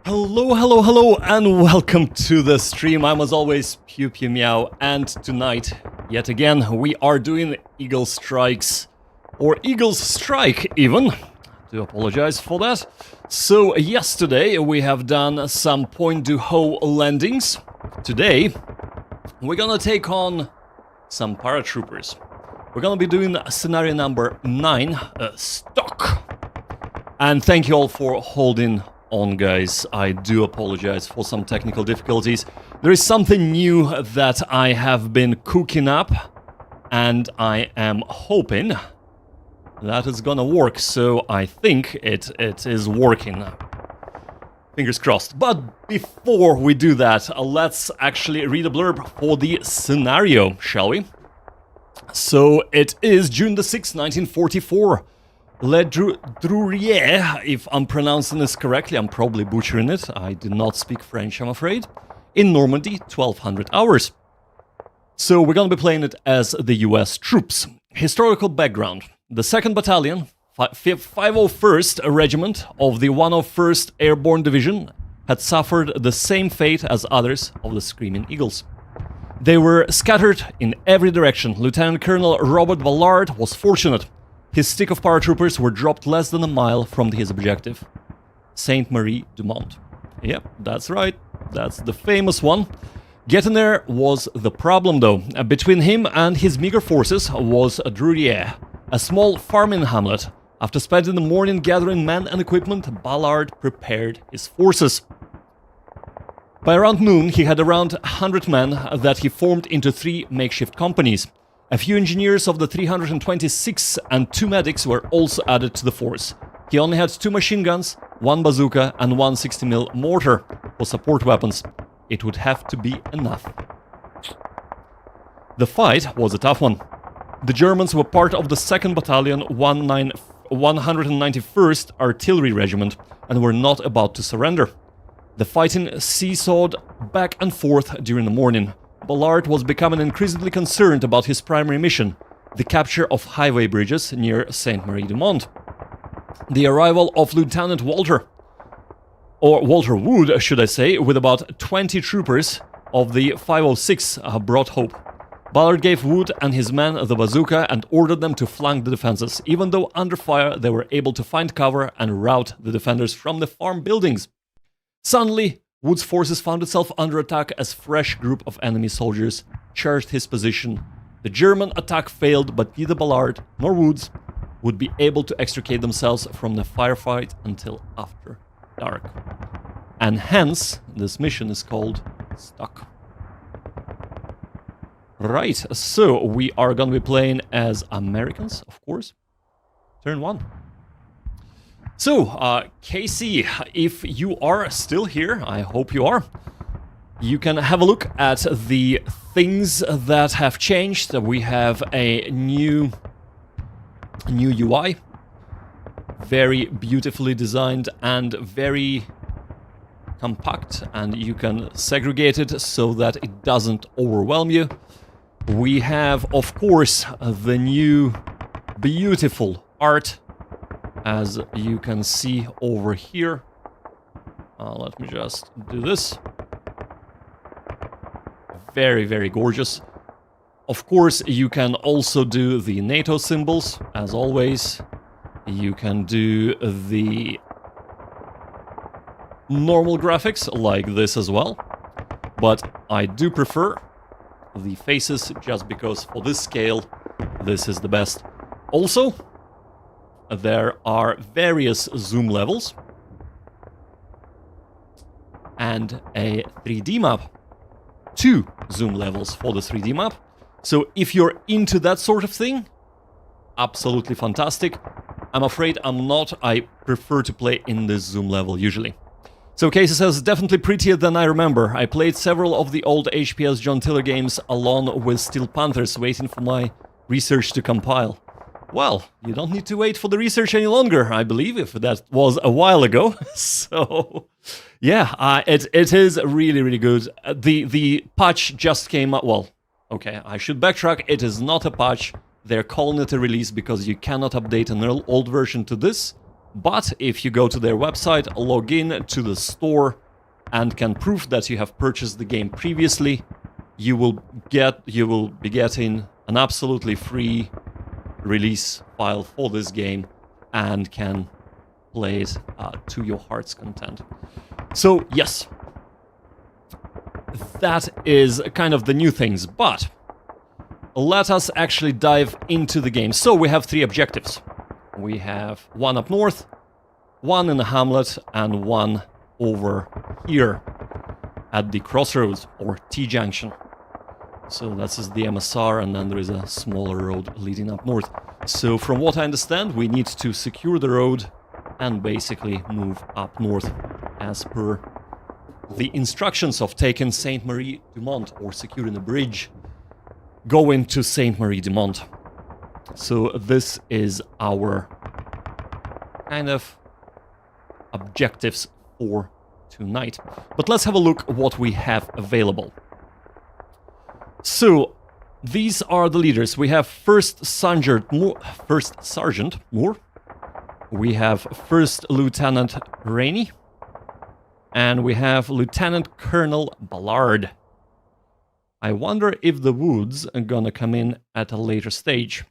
Hello, hello, hello, and welcome to the stream. I'm as always Pew Pew Meow, and tonight, yet again, we are doing Eagle Strikes, or Eagle's Strike even. Do apologize for that. So yesterday we have done some Point du Hoc landings. Today we're gonna take on some paratroopers. We're gonna be doing scenario number 9, Stock. And thank you all for holding on, guys. I do apologize for some technical difficulties. There is something new that I have been cooking up, and I am hoping that it's gonna work. So I think it is working. Fingers crossed. But before we do that, let's actually read a blurb for the scenario, shall we? So it is June the 6th, 1944. Le Drurier, if I'm pronouncing this correctly, I'm probably butchering it. I do not speak French, I'm afraid. In Normandy, 1200 hours. So we're gonna be playing it as the US troops. Historical background. The 2nd Battalion, 501st Regiment of the 101st Airborne Division had suffered the same fate as others of the Screaming Eagles. They were scattered in every direction. Lieutenant Colonel Robert Ballard was fortunate. His stick of paratroopers were dropped less than a mile from his objective, Sainte-Marie-du-Mont. Yep, that's right. That's the famous one. Getting there was the problem, though. Between him and his meager forces was Drurier, a small farming hamlet. After spending the morning gathering men and equipment, Ballard prepared his forces. By around noon, he had around 100 men that he formed into 3 makeshift companies. A few engineers of the 326 and 2 medics were also added to the force. He only had 2 machine guns, 1 bazooka and 1 60mm mortar for support weapons. It would have to be enough. The fight was a tough one. The Germans were part of the 2nd Battalion 191st Artillery Regiment and were not about to surrender. The fighting seesawed back and forth during the morning. Ballard was becoming increasingly concerned about his primary mission, the capture of highway bridges near Sainte-Marie-du-Mont. The arrival of Lieutenant Walter Wood, should I say, with about 20 troopers of the 506 brought hope. Ballard gave Wood and his men the bazooka and ordered them to flank the defenses. Even though under fire, they were able to find cover and rout the defenders from the farm buildings. Suddenly, Wood's forces found itself under attack as fresh group of enemy soldiers charged his position. The German attack failed, but neither Ballard nor Woods would be able to extricate themselves from the firefight until after dark. And hence, this mission is called Stuck. Right, so we are gonna be playing as Americans, of course. Turn 1. So, Casey, if you are still here, I hope you are, you can have a look at the things that have changed. We have a new UI, very beautifully designed and very compact, and you can segregate it so that it doesn't overwhelm you. We have, of course, the new beautiful art, as you can see over here. Let me just do this. Very, very gorgeous. Of course, you can also do the NATO symbols, as always. You can do the normal graphics, like this as well. But I do prefer the faces, just because for this scale, this is the best. Also, there are various zoom levels and a 3D map. 2 zoom levels for the 3D map. So if you're into that sort of thing, absolutely fantastic. I'm afraid I'm not. I prefer to play in this zoom level usually. So Casey says, definitely prettier than I remember. I played several of the old HPS John Tiller games along with Steel Panthers, waiting for my research to compile. Well, you don't need to wait for the research any longer, I believe, if that was a while ago. So, yeah, it is really, really good. The patch just came out. Well, okay, I should backtrack. It is not a patch. They're calling it a release because you cannot update an old version to this But if you go to their website, log in to the store, and can prove that you have purchased the game previously, you will be getting an absolutely free release file for this game and can play it to your heart's content. So yes, that is kind of the new things, but let us actually dive into the game. So we have 3 objectives. We have one up north, one in the hamlet, and one over here at the crossroads or T-junction. So that is the MSR, and then there is a smaller road leading up north. So from what I understand, we need to secure the road and basically move up north as per the instructions of taking Sainte-Marie-du-Mont or securing a bridge going to Sainte-Marie-du-Mont. So this is our kind of objectives for tonight. But let's have a look what we have available. So these are the leaders. We have First Sergeant Moore. We have First Lieutenant Rainey. And we have Lieutenant Colonel Ballard. I wonder if the Woods are gonna come in at a later stage.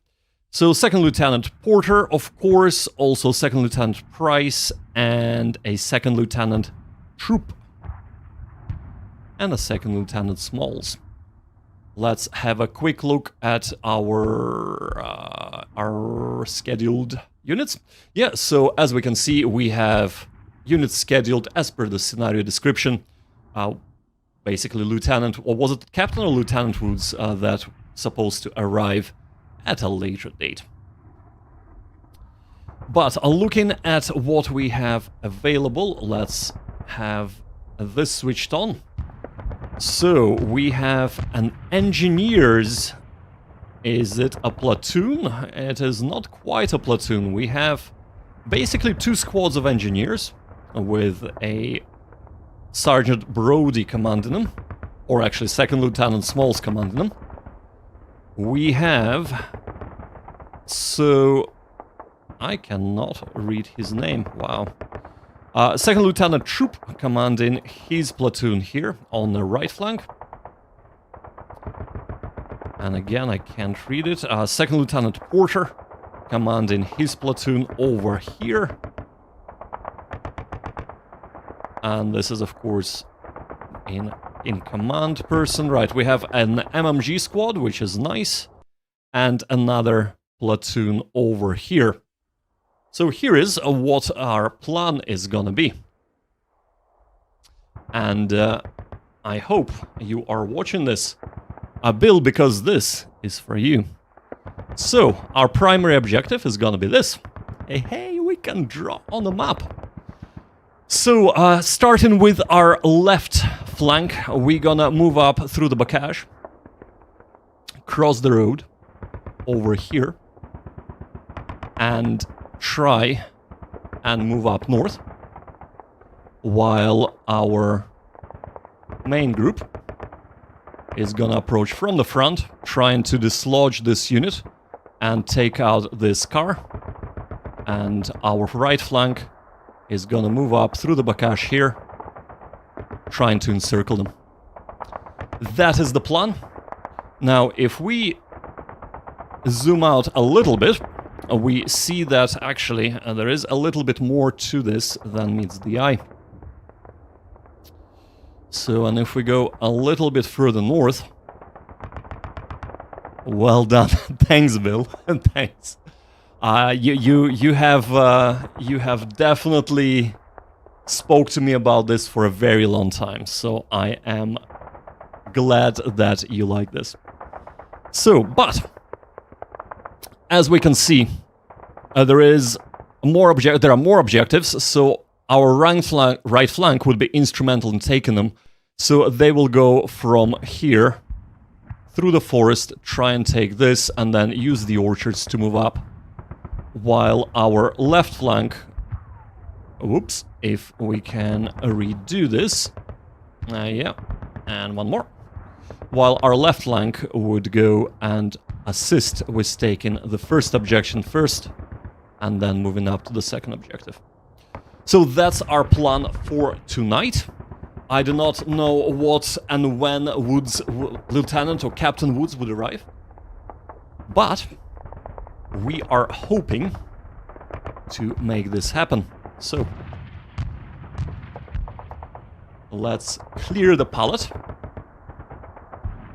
So Second Lieutenant Porter, of course, also Second Lieutenant Price, and a Second Lieutenant Troop, and a Second Lieutenant Smalls. Let's have a quick look at our scheduled units. Yeah, so as we can see, we have units scheduled as per the scenario description. Basically, Lieutenant, or was it Captain or Lieutenant Woods that supposed to arrive at a later date. But looking at what we have available, let's have this switched on. So we have an engineers. Is it a platoon? It is not quite a platoon. We have basically 2 squads of engineers with a Sergeant Brody commanding them, or actually Second Lieutenant Smalls commanding them. We have, so I cannot read his name, wow. Second Lieutenant Troop commanding his platoon here on the right flank. And again, I can't read it. Second Lieutenant Porter commanding his platoon over here. And this is, of course, in command person. Right, we have an MMG squad, which is nice, and another platoon over here. So here is what our plan is gonna be. And I hope you are watching this, Bill, because this is for you. So our primary objective is gonna be this. Hey, we can draw on the map. So, starting with our left flank, we're gonna move up through the bocage, cross the road over here, and try and move up north, while our main group is gonna approach from the front, trying to dislodge this unit and take out this car, and our right flank is gonna move up through the bocage here, trying to encircle them. That is the plan. Now, if we zoom out a little bit, we see that actually there is a little bit more to this than meets the eye. So, and if we go a little bit further north, well done. Thanks, Bill. Thanks. You have definitely spoke to me about this for a very long time, so I am glad that you like this. So, but as we can see, there are more objectives. So our right flank would be instrumental in taking them. So they will go from here through the forest, try and take this, and then use the orchards to move up. While our left flank, whoops, if we can redo this, yeah, and one more. While our left flank would go and assist with taking the first objection first, and then moving up to the second objective. So that's our plan for tonight. I do not know what and when Lieutenant or Captain Woods would arrive, but we are hoping to make this happen. So let's clear the pallet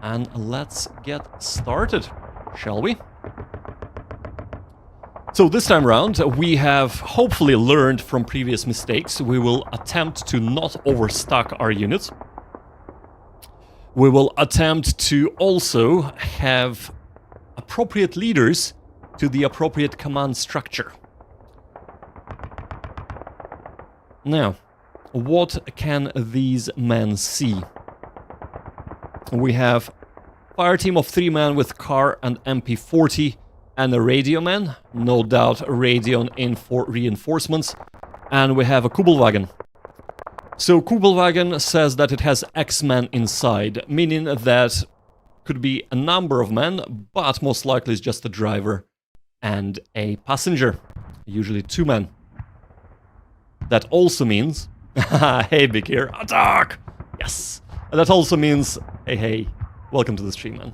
and let's get started, shall we? So this time around, we have hopefully learned from previous mistakes. We will attempt to not overstock our units. We will attempt to also have appropriate leaders to the appropriate command structure. Now, what can these men see? We have a fire team of 3 men with car and MP40 and a radio man, no doubt a radio in for reinforcements, and we have a Kubelwagen. So Kubelwagen says that it has X men inside, meaning that could be a number of men, but most likely it's just a driver and a passenger, usually 2 men. That also means, hey big here, attack! Yes! That also means, hey, welcome to the stream, man.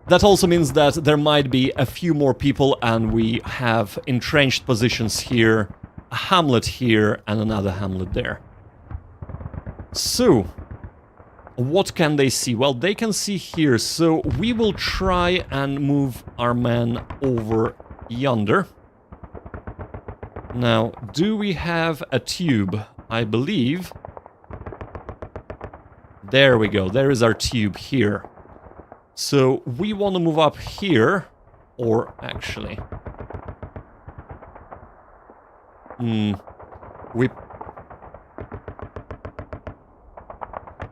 That also means that there might be a few more people and we have entrenched positions here, a hamlet here and another hamlet there. So, what can they see? Well, they can see here, so we will try and move our men over yonder. Now, do we have a tube? I believe. There we go, there is our tube here. So we want to move up here, or actually...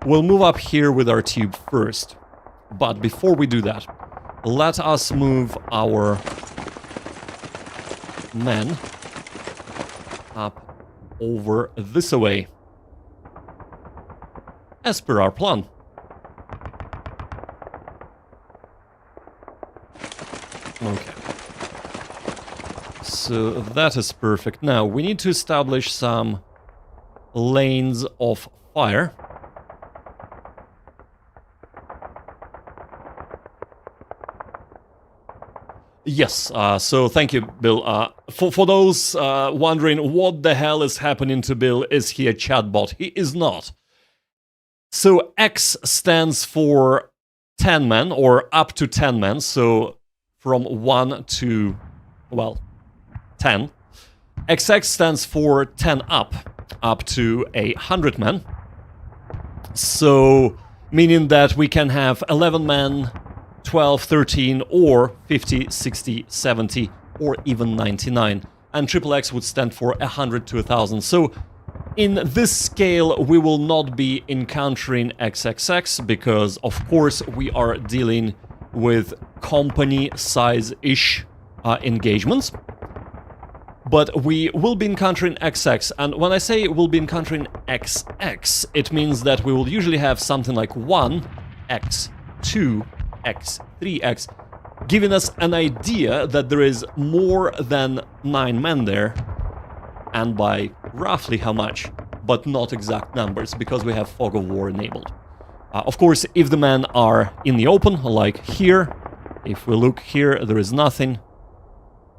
We'll move up here with our tube first. But before we do that, let us move our men up over this way. As per our plan. Okay. So that is perfect. Now, we need to establish some lanes of fire. Yes, so thank you, Bill. For those wondering what the hell is happening to Bill, is he a chatbot? He is not. So X stands for 10 men, or up to 10 men, so from 1 to, well, 10. XX stands for 10 up to 100 men. So, meaning that we can have 11 men, 12, 13, or 50, 60, 70, or even 99. And XXX would stand for 100 to 1,000. So, in this scale, we will not be encountering XXX, because, of course, we are dealing with company size-ish engagements. But we will be encountering XX, and when I say we'll be encountering XX, it means that we will usually have something like 1X, 2X, 3X, giving us an idea that there is more than 9 men there, and by roughly how much, but not exact numbers, because we have Fog of War enabled. Of course, if the men are in the open, like here, if we look here, there is nothing,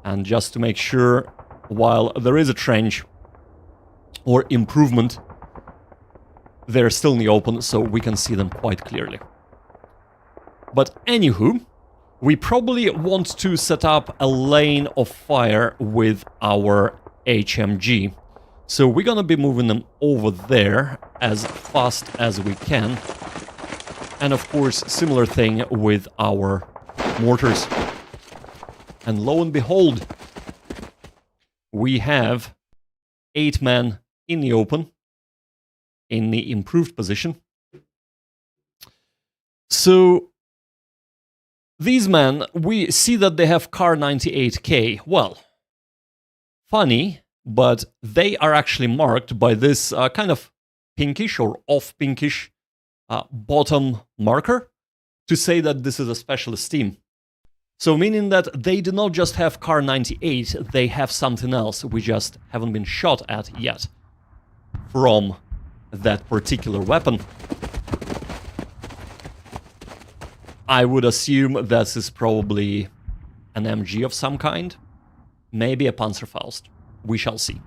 and just to make sure, while there is a trench or improvement, they're still in the open, so we can see them quite clearly. But anywho, we probably want to set up a lane of fire with our HMG. So we're gonna be moving them over there as fast as we can. And of course, similar thing with our mortars. And lo and behold, we have 8 men in the open, in the improved position. So, these men, we see that they have car 98K. Well, funny, but they are actually marked by this kind of pinkish or off-pinkish bottom marker to say that this is a specialist team. So meaning that they do not just have Kar 98, they have something else we just haven't been shot at yet from that particular weapon. I would assume this is probably an MG of some kind, maybe a Panzerfaust. We shall see.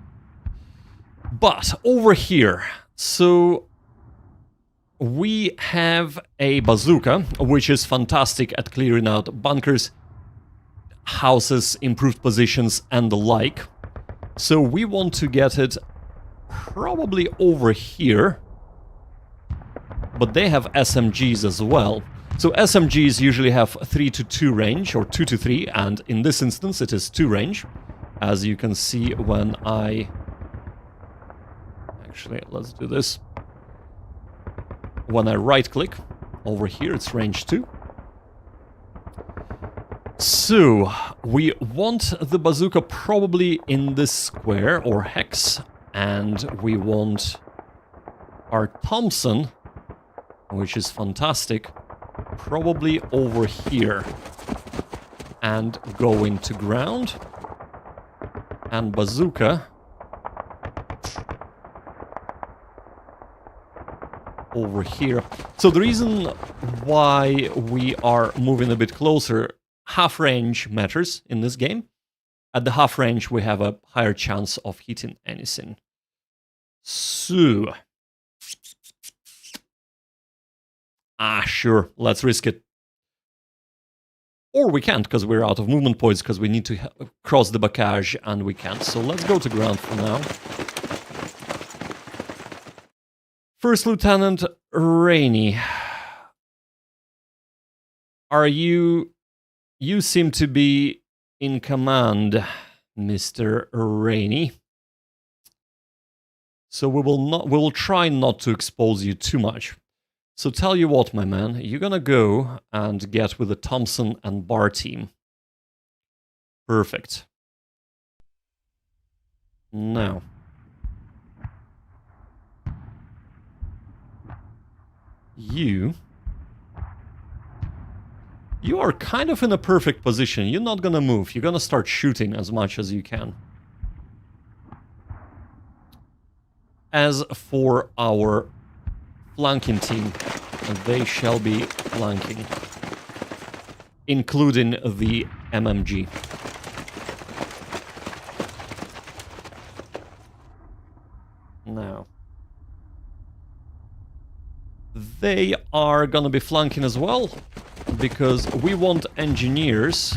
But over here, so we have a bazooka, which is fantastic at clearing out bunkers, houses, improved positions, and the like. So we want to get it probably over here. But they have SMGs as well. So SMGs usually have 3-2 range, or 2-3, and in this instance it is 2 range. As you can see when I... Actually, let's do this. When I right-click, over here it's range 2. So, we want the bazooka probably in this square, or hex, and we want our Thompson, which is fantastic, probably over here, and go into ground, and bazooka over here. So the reason why we are moving a bit closer, half range matters in this game. At the half range we have a higher chance of hitting anything. So... sure, let's risk it. Or we can't, because we're out of movement points, because we need to cross the bocage, and we can't. So let's go to ground for now. First Lieutenant Rainey. Are you... You seem to be in command, Mr. Rainey. So we will try not to expose you too much. So tell you what, my man, you're gonna go and get with the Thompson and Bar team. Perfect. Now. You are kind of in a perfect position. You're not gonna move. You're gonna start shooting as much as you can. As for our flanking team, they shall be flanking, including the MMG. Now, they are gonna be flanking as well, because we want engineers.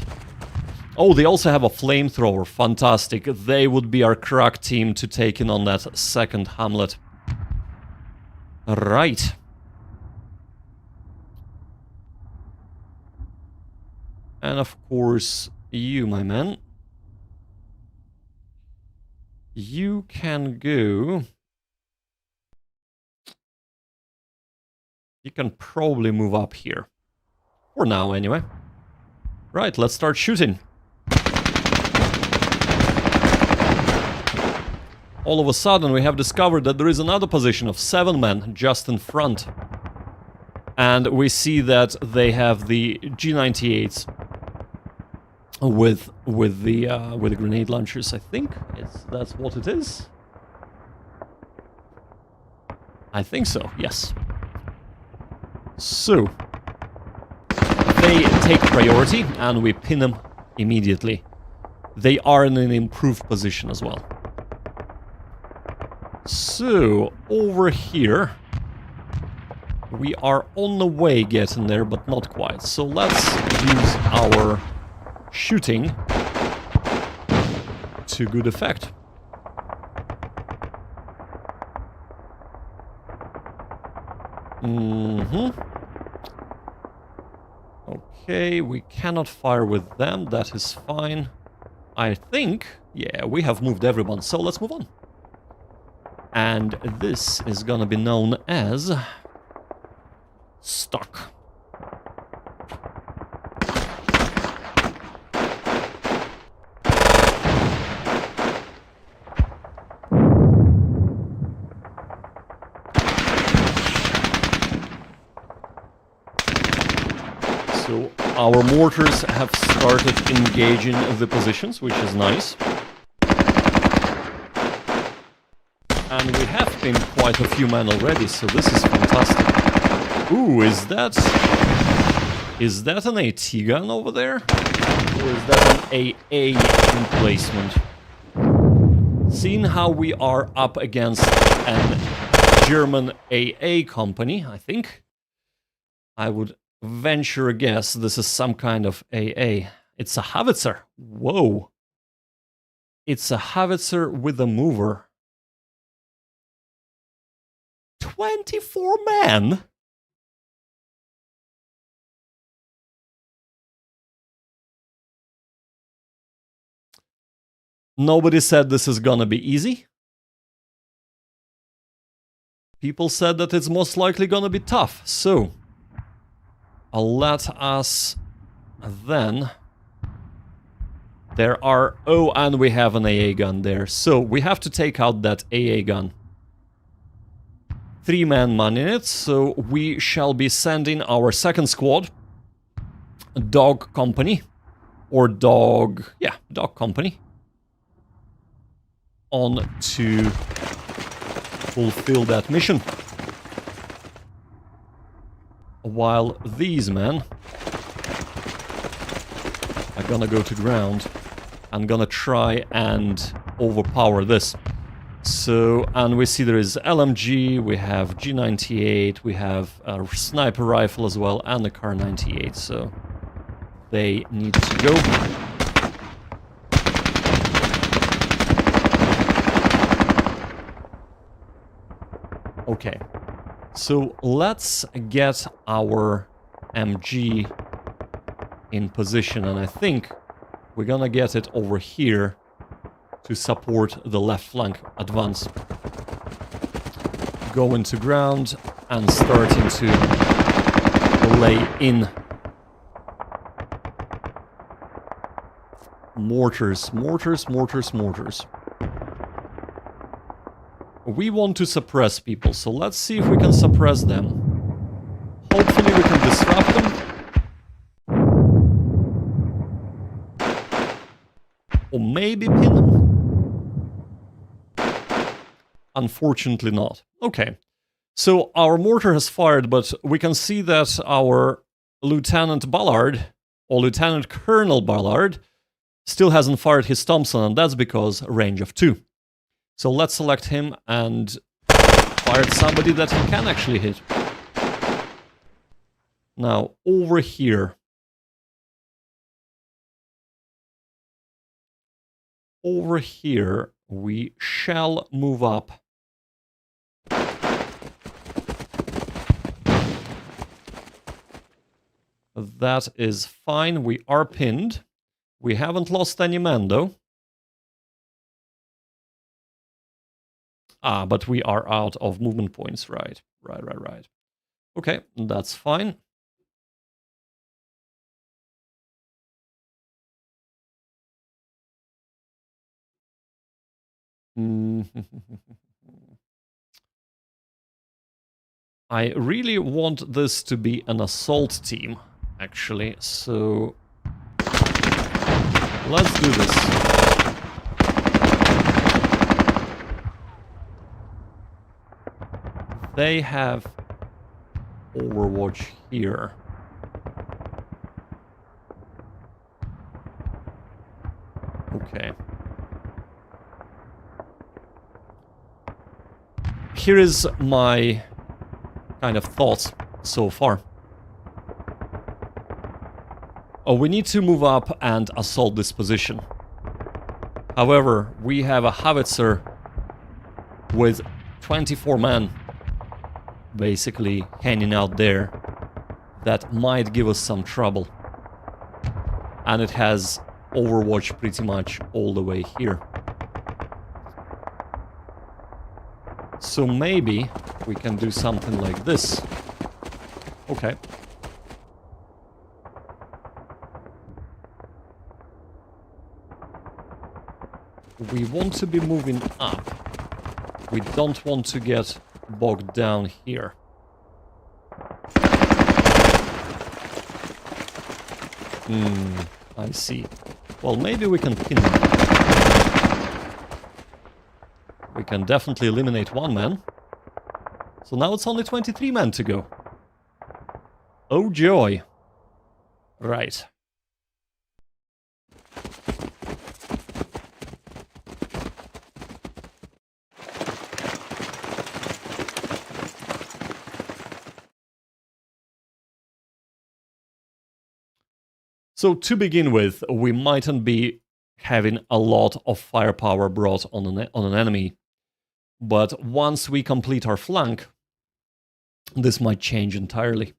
Oh, they also have a flamethrower. Fantastic. They would be our crack team to take in on that second hamlet. Right. And of course, you, my man. You can go... You can probably move up here. For now, anyway. Right, let's start shooting. All of a sudden, we have discovered that there is another position of 7 men just in front. And we see that they have the G98s with the grenade launchers, I think. That's what it is. I think so, yes. So, they take priority and we pin them immediately. They are in an improved position as well. So, over here, we are on the way getting there, but not quite. So let's use our shooting to good effect. Okay, we cannot fire with them, that is fine. I think, yeah, we have moved everyone, so let's move on. And this is gonna be known as... stock. So Our mortars have started engaging the positions, which is nice. And we have pinned quite a few men already, so this is fantastic. Ooh, is that an AT gun over there? Or is that an AA emplacement? Seeing how we are up against an German AA company, I think, I would venture a guess this is some kind of AA. It's a howitzer. Whoa. It's a howitzer with a mover. 24 men? Nobody said this is gonna be easy. People said that it's most likely gonna be tough, so let us then... There are... Oh, and we have an AA gun there, so we have to take out that AA gun. 3-man man in it, so we shall be sending our second squad, Dog Company, or Dog... yeah, Dog Company, on to fulfill that mission. While these men are gonna go to ground and gonna try and overpower this. So, and we see there is LMG, we have G98, we have a sniper rifle as well, and a Kar 98, so they need to go. Okay, so let's get our MG in position, and I think we're gonna get it over here to support the left flank advance. Going to ground and starting to lay in mortars, mortars, mortars, mortars. We want to suppress people, so let's see if we can suppress them. Hopefully we can disrupt them. Or maybe pin them. Unfortunately not. Okay. So our mortar has fired, but we can see that our Lieutenant Ballard, or Lieutenant Colonel Ballard, still hasn't fired his Thompson, and that's because range of 2. So let's select him and fire at somebody that he can actually hit. Now, over here. Over here, we shall move up. That is fine. We are pinned. We haven't lost any men, though. Ah, but we are out of movement points, right. Right. Okay, that's fine. I really want this to be an assault team, actually, so let's do this. They have Overwatch here. Okay. Here is my kind of thoughts so far. Oh, we need to move up and assault this position. However, we have a howitzer with 24 men basically hanging out there that might give us some trouble. And it has Overwatch pretty much all the way here. So maybe we can do something like this. Okay. We want to be moving up. We don't want to get bogged down here. I see. Well, maybe we can pin them. We can definitely eliminate one man. So now it's only 23 men to go. Oh joy. Right. So to begin with, we mightn't be having a lot of firepower brought on an enemy. But once we complete our flank, this might change entirely.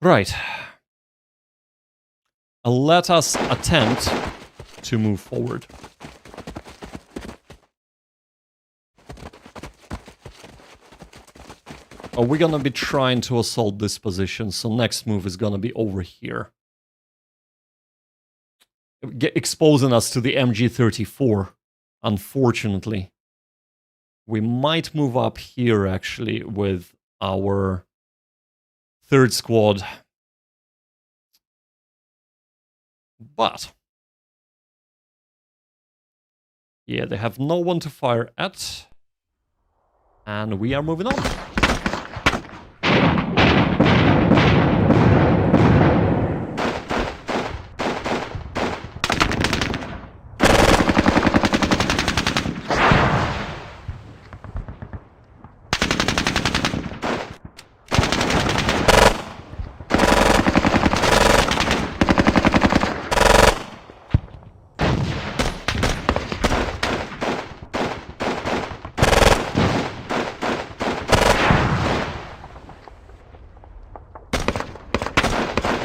Right. Let us attempt to move forward. We're gonna be trying to assault this position, so next move is gonna be over here. Exposing us to the MG34, unfortunately. We might move up here, actually, with our third squad. But yeah, they have no one to fire at. And we are moving on.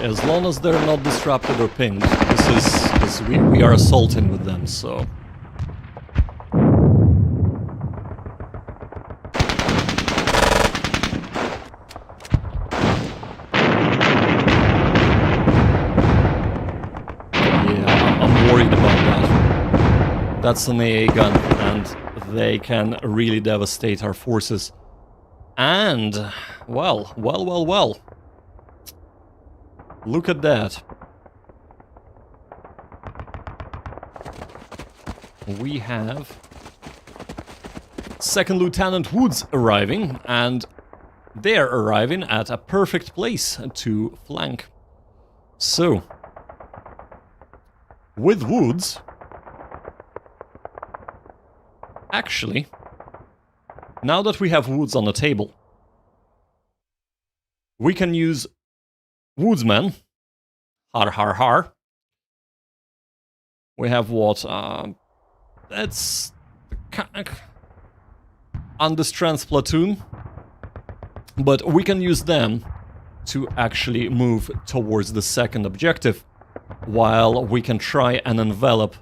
As long as they're not disrupted or pinged, we are assaulting with them, so... Yeah, I'm worried about that. That's an AA gun, and they can really devastate our forces. And, well. Look at that. We have Second Lieutenant Woods arriving, and they're arriving at a perfect place to flank. So, with Woods, actually, now that we have Woods on the table, we can use Woodsman, har har har. We have what? That's under-strength platoon, but we can use them to actually move towards the second objective, while we can try and envelop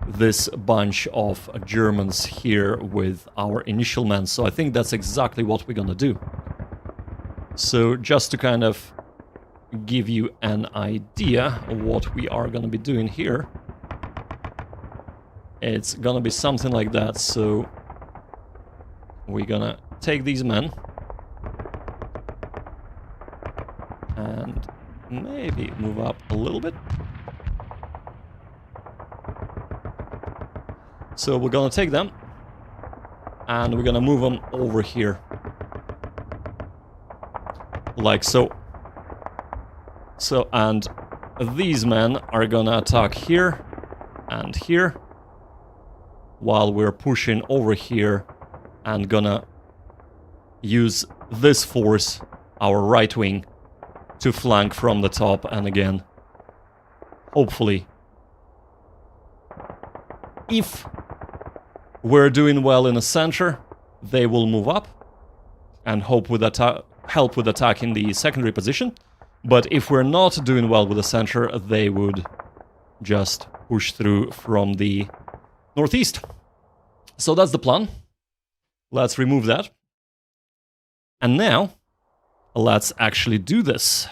this bunch of Germans here with our initial men. So I think that's exactly what we're gonna do. So just to kind of give you an idea of what we are going to be doing here. It's going to be something like that, so we're going to take these men and maybe move up a little bit. So we're going to take them and we're going to move them over here. Like so. So, and these men are gonna attack here and here, while we're pushing over here and gonna use this force, our right wing, to flank from the top, and again, hopefully, if we're doing well in the center, they will move up and help with attacking the secondary position. But if we're not doing well with the center, they would just push through from the northeast. So that's the plan. Let's remove that. And now, let's actually do this.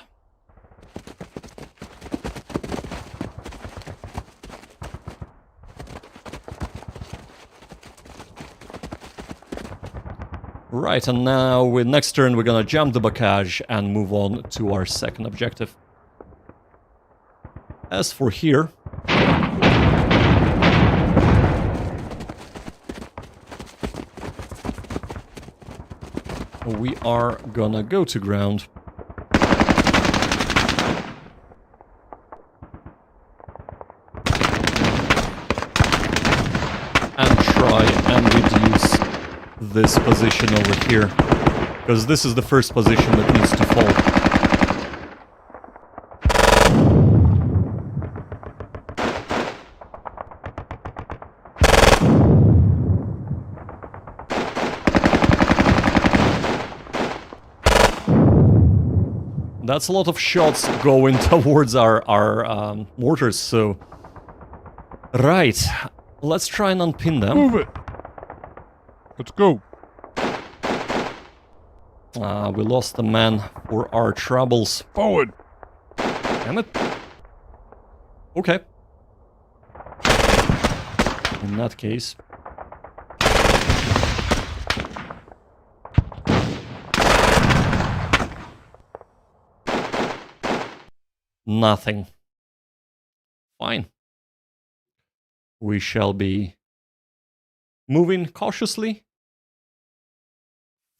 Right, and now with next turn we're gonna jump the bocage and move on to our second objective. As for here, we are gonna go to ground. And try and reduce this position over here. Because this is the first position that needs to fall. That's a lot of shots going towards our mortars, so... Right, let's try and unpin them. Move it! Let's go! We lost a man for our troubles. Forward! Damn it. Okay. In that case... Nothing. Fine. We shall be moving cautiously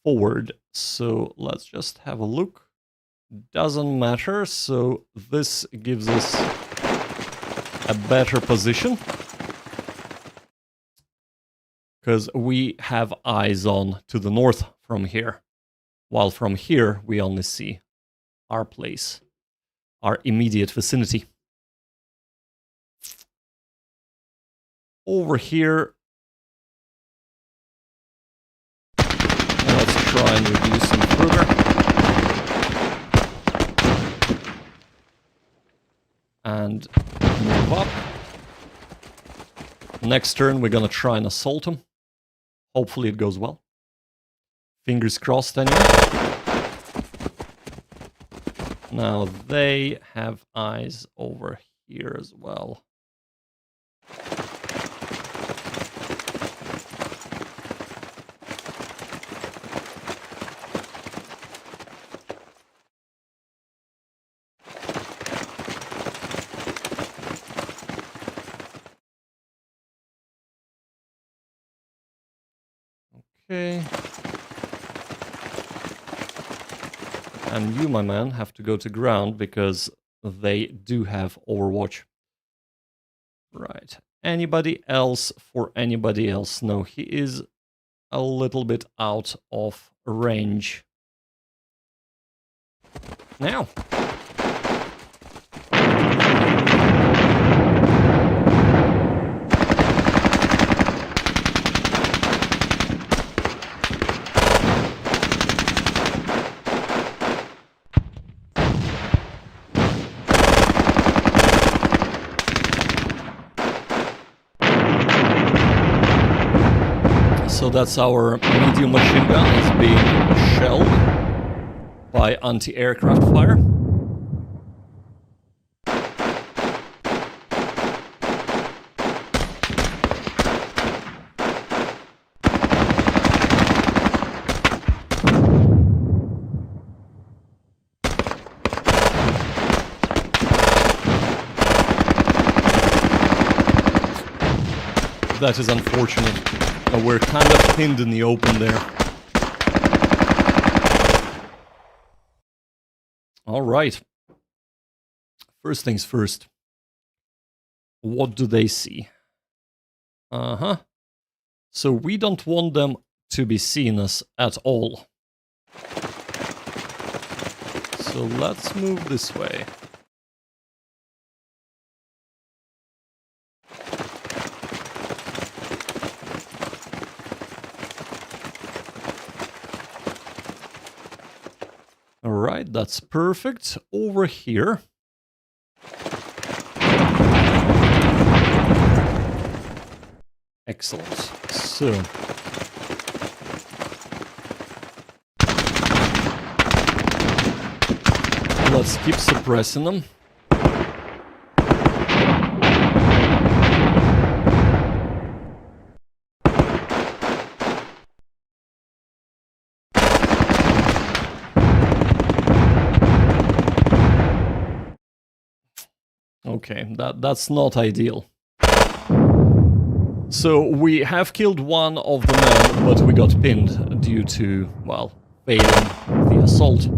forward. So let's just have a look. Doesn't matter. So this gives us a better position. Because we have eyes on to the north from here. While from here we only see our place. Our immediate vicinity. Over here, let's try and reduce them further. And move up. Next turn, we're gonna try and assault them. Hopefully it goes well. Fingers crossed anyway. Now they have eyes over here as well. Okay. And you, my man, have to go to ground because they do have Overwatch. Right. Anybody else for anybody else? No, he is a little bit out of range. Now. So that's our medium machine gun is being shelled by anti-aircraft fire. That is unfortunate. We're kind of pinned in the open there. All right. First things first. What do they see? So we don't want them to be seen as at all. So let's move this way. All right, that's perfect. Over here. Excellent. So. Let's keep suppressing them. Okay, that's not ideal. So we have killed one of the men, but we got pinned due to, well, failing the assault.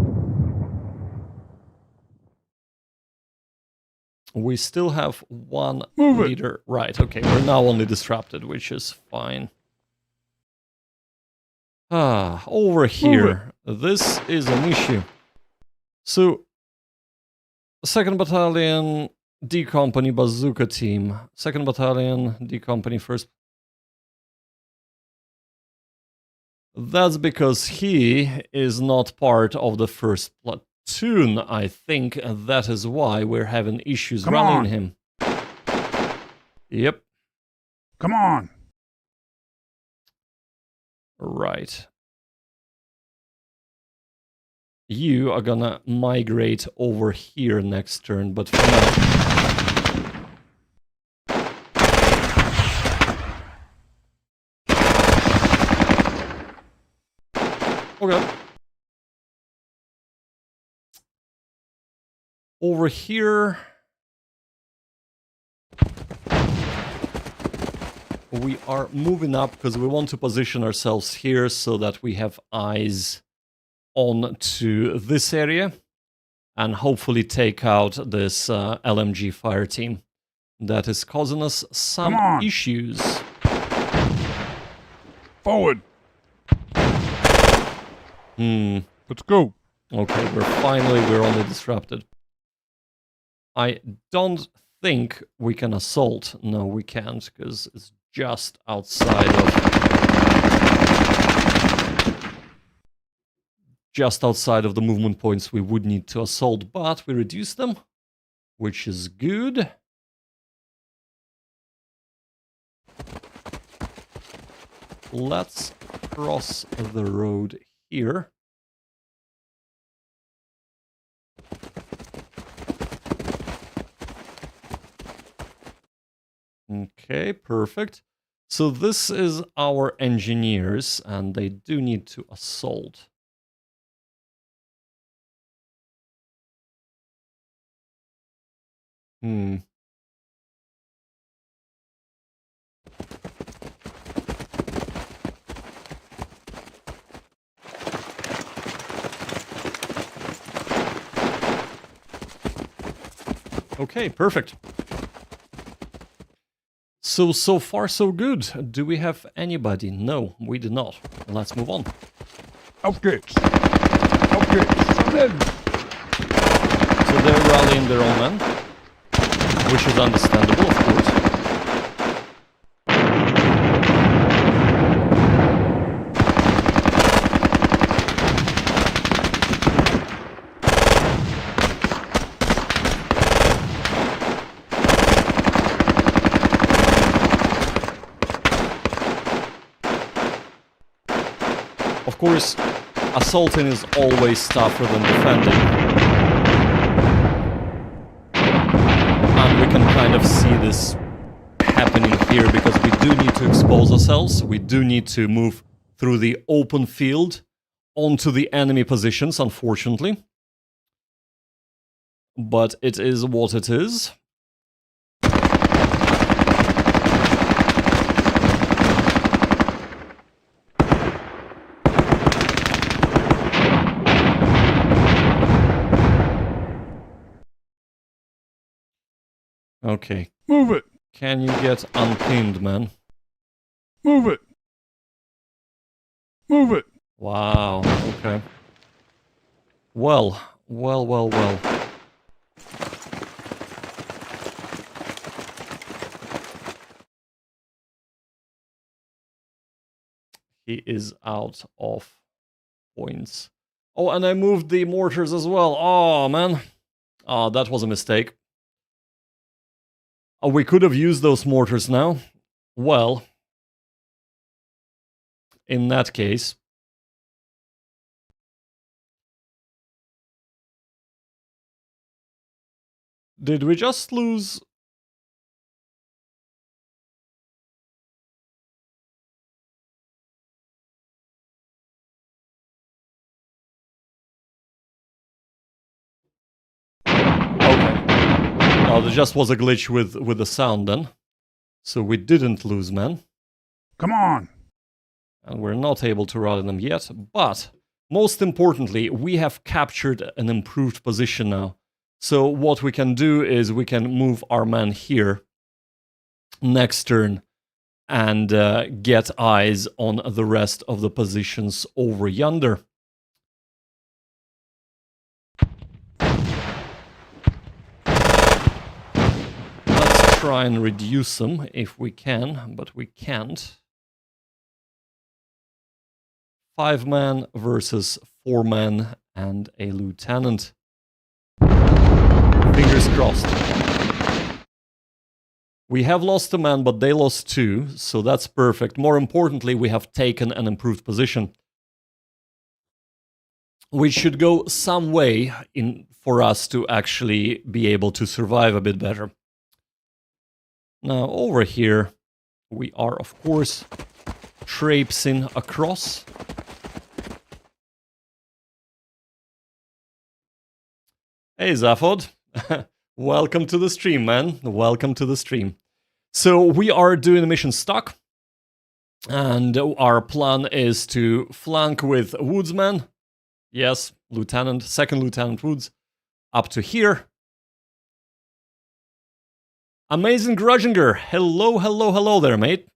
We still have one leader. Right, okay, we're now only disrupted, which is fine. Over here, this is an issue. So, 2nd Battalion, D Company, Bazooka Team. 2nd Battalion, D Company, 1st. That's because he is not part of the 1st platoon, I think. And that is why we're having issues running him. Yep. Come on. Right. You are gonna migrate over here next turn, but for now... Okay. Over here... we are moving up because we want to position ourselves here so that we have eyes on to this area and hopefully take out this LMG fire team that is causing us some issues. Forward. Let's go. Okay, we're only disrupted. I don't think we can assault. No, we can't because it's just outside of the movement points we would need to assault, but we reduce them, which is good. Let's cross the road here. Okay, perfect. So this is our engineers, and they do need to assault. Okay, perfect. So far so good. Do we have anybody? No, we do not. Let's move on. Auf geht's. Auf geht's. So they're rallying their own men, which is understandable, of course. Of course, assaulting is always tougher than defending. And we can kind of see this happening here because we do need to expose ourselves. We do need to move through the open field onto the enemy positions, unfortunately. But it is what it is. Okay. Move it. Can you get unpinned, man? Move it. Move it. Wow. Okay. Well. He is out of points. Oh, and I moved the mortars as well. Oh, man. Oh, that was a mistake. Oh, we could have used those mortars now. Well, in that case... did we just lose... Oh, there just was a glitch with the sound then. So we didn't lose men. Come on. And we're not able to rally them yet. But most importantly, we have captured an improved position now. So what we can do is we can move our men here next turn and get eyes on the rest of the positions over yonder. Let's try and reduce them if we can, but we can't. 5 men versus 4 men and a lieutenant. Fingers crossed. We have lost a man, but they lost 2, so that's perfect. More importantly, we have taken an improved position, which should go some way for us to actually be able to survive a bit better. Now, over here, we are, of course, traipsing across. Hey, Zaphod. Welcome to the stream, man. Welcome to the stream. So we are doing a mission stock, and our plan is to flank with Woodsman. Yes, Lieutenant, Second Lieutenant Woods, up to here. Amazing Grudginger. Hello, hello, hello there, mate.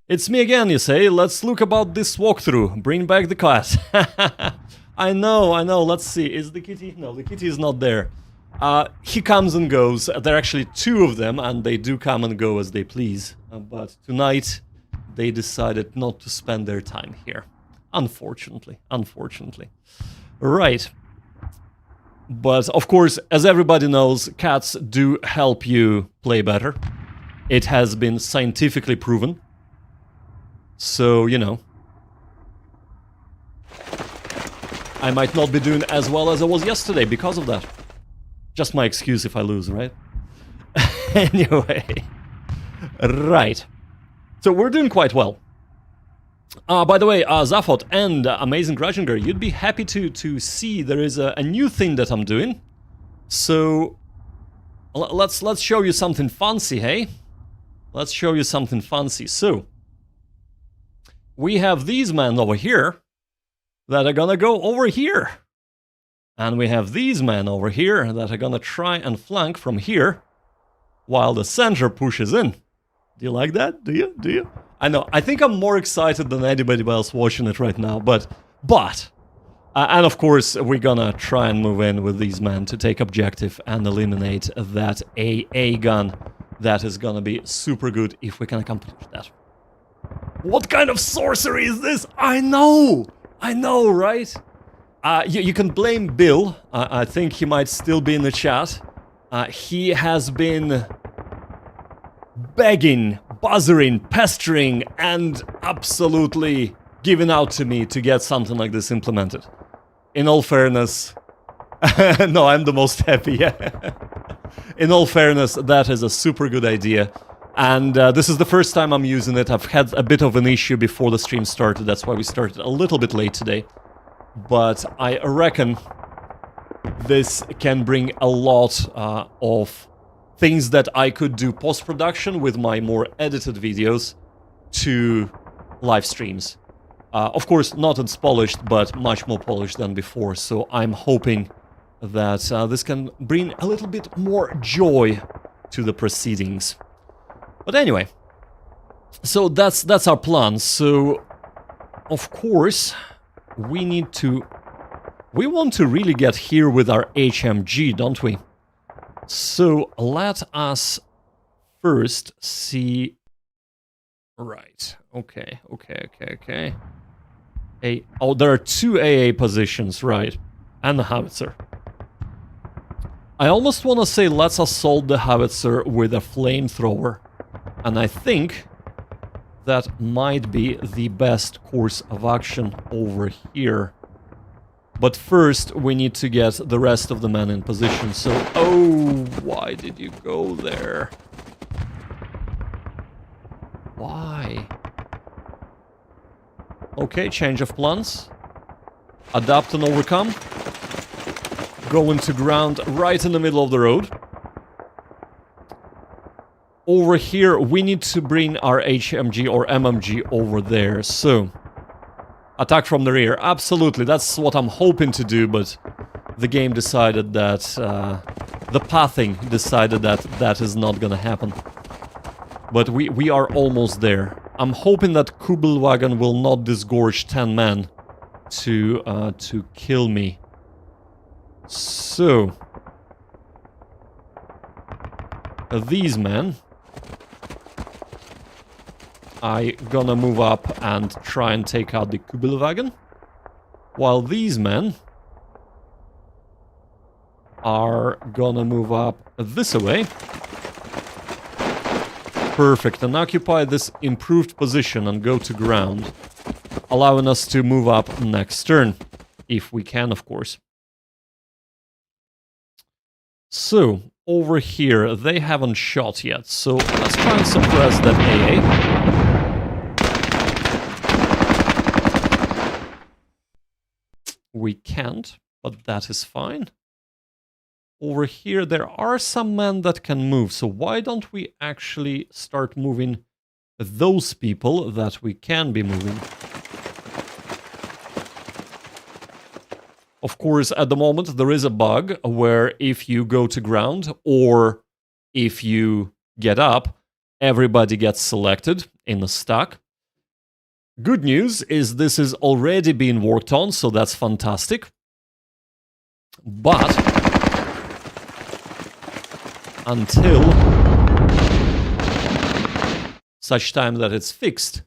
It's me again, you say. Let's look about this walkthrough. Bring back the class. I know. Let's see. Is the kitty? No, the kitty is not there. He comes and goes. There are actually 2 of them, and they do come and go as they please. But tonight, they decided not to spend their time here. Unfortunately. Right. But, of course, as everybody knows, cats do help you play better. It has been scientifically proven. So, you know. I might not be doing as well as I was yesterday because of that. Just my excuse if I lose, right? Anyway. Right. So we're doing quite well. By the way, Zaphod and Amazing Grudginger, you'd be happy to see there is a new thing that I'm doing. So let's show you something fancy, hey? Let's show you something fancy. So we have these men over here that are gonna go over here. And we have these men over here that are gonna try and flank from here while the center pushes in. Do you like that? Do you? I know, I think I'm more excited than anybody else watching it right now, but and of course we're gonna try and move in with these men to take objective and eliminate that AA gun. That is gonna be super good if we can accomplish that. What kind of sorcery is this? I know, right? You can blame Bill. I think he might still be in the chat. He has been begging, buzzering, pestering, and absolutely giving out to me to get something like this implemented. In all fairness... no, I'm the most happy. In all fairness, that is a super good idea. And this is the first time I'm using it. I've had a bit of an issue before the stream started. That's why we started a little bit late today. But I reckon this can bring a lot of things that I could do post-production with my more edited videos to live streams. Of course, not as polished, but much more polished than before. So I'm hoping that this can bring a little bit more joy to the proceedings. But anyway, so that's our plan. So, of course, we want to really get here with our HMG, don't we? So let us first see... Right, okay. Oh, there are 2 AA positions, right, and the howitzer. I almost want to say let's assault the howitzer with a flamethrower, and I think that might be the best course of action over here. But first, we need to get the rest of the men in position, so... Oh, why did you go there? Why? Okay, change of plans. Adapt and overcome. Go into ground right in the middle of the road. over here, we need to bring our HMG or MMG over there. So, attack from the rear. Absolutely, that's what I'm hoping to do, but the game decided that... the pathing decided that that is not gonna happen. But we are almost there. I'm hoping that Kubelwagen will not disgorge 10 men to kill me. So... these men... I gonna move up and try and take out the Kubelwagen. While these men... are gonna move up this way. Perfect, and occupy this improved position and go to ground, allowing us to move up next turn, if we can, of course. So, over here, they haven't shot yet, so let's try and suppress that AA. We can't, but that is fine. Over here, there are some men that can move, so why don't we actually start moving those people that we can be moving? Of course, at the moment, there is a bug where if you go to ground or if you get up, everybody gets selected in the stack. Good news is this is already being worked on, so that's fantastic. But... until such time that it's fixed,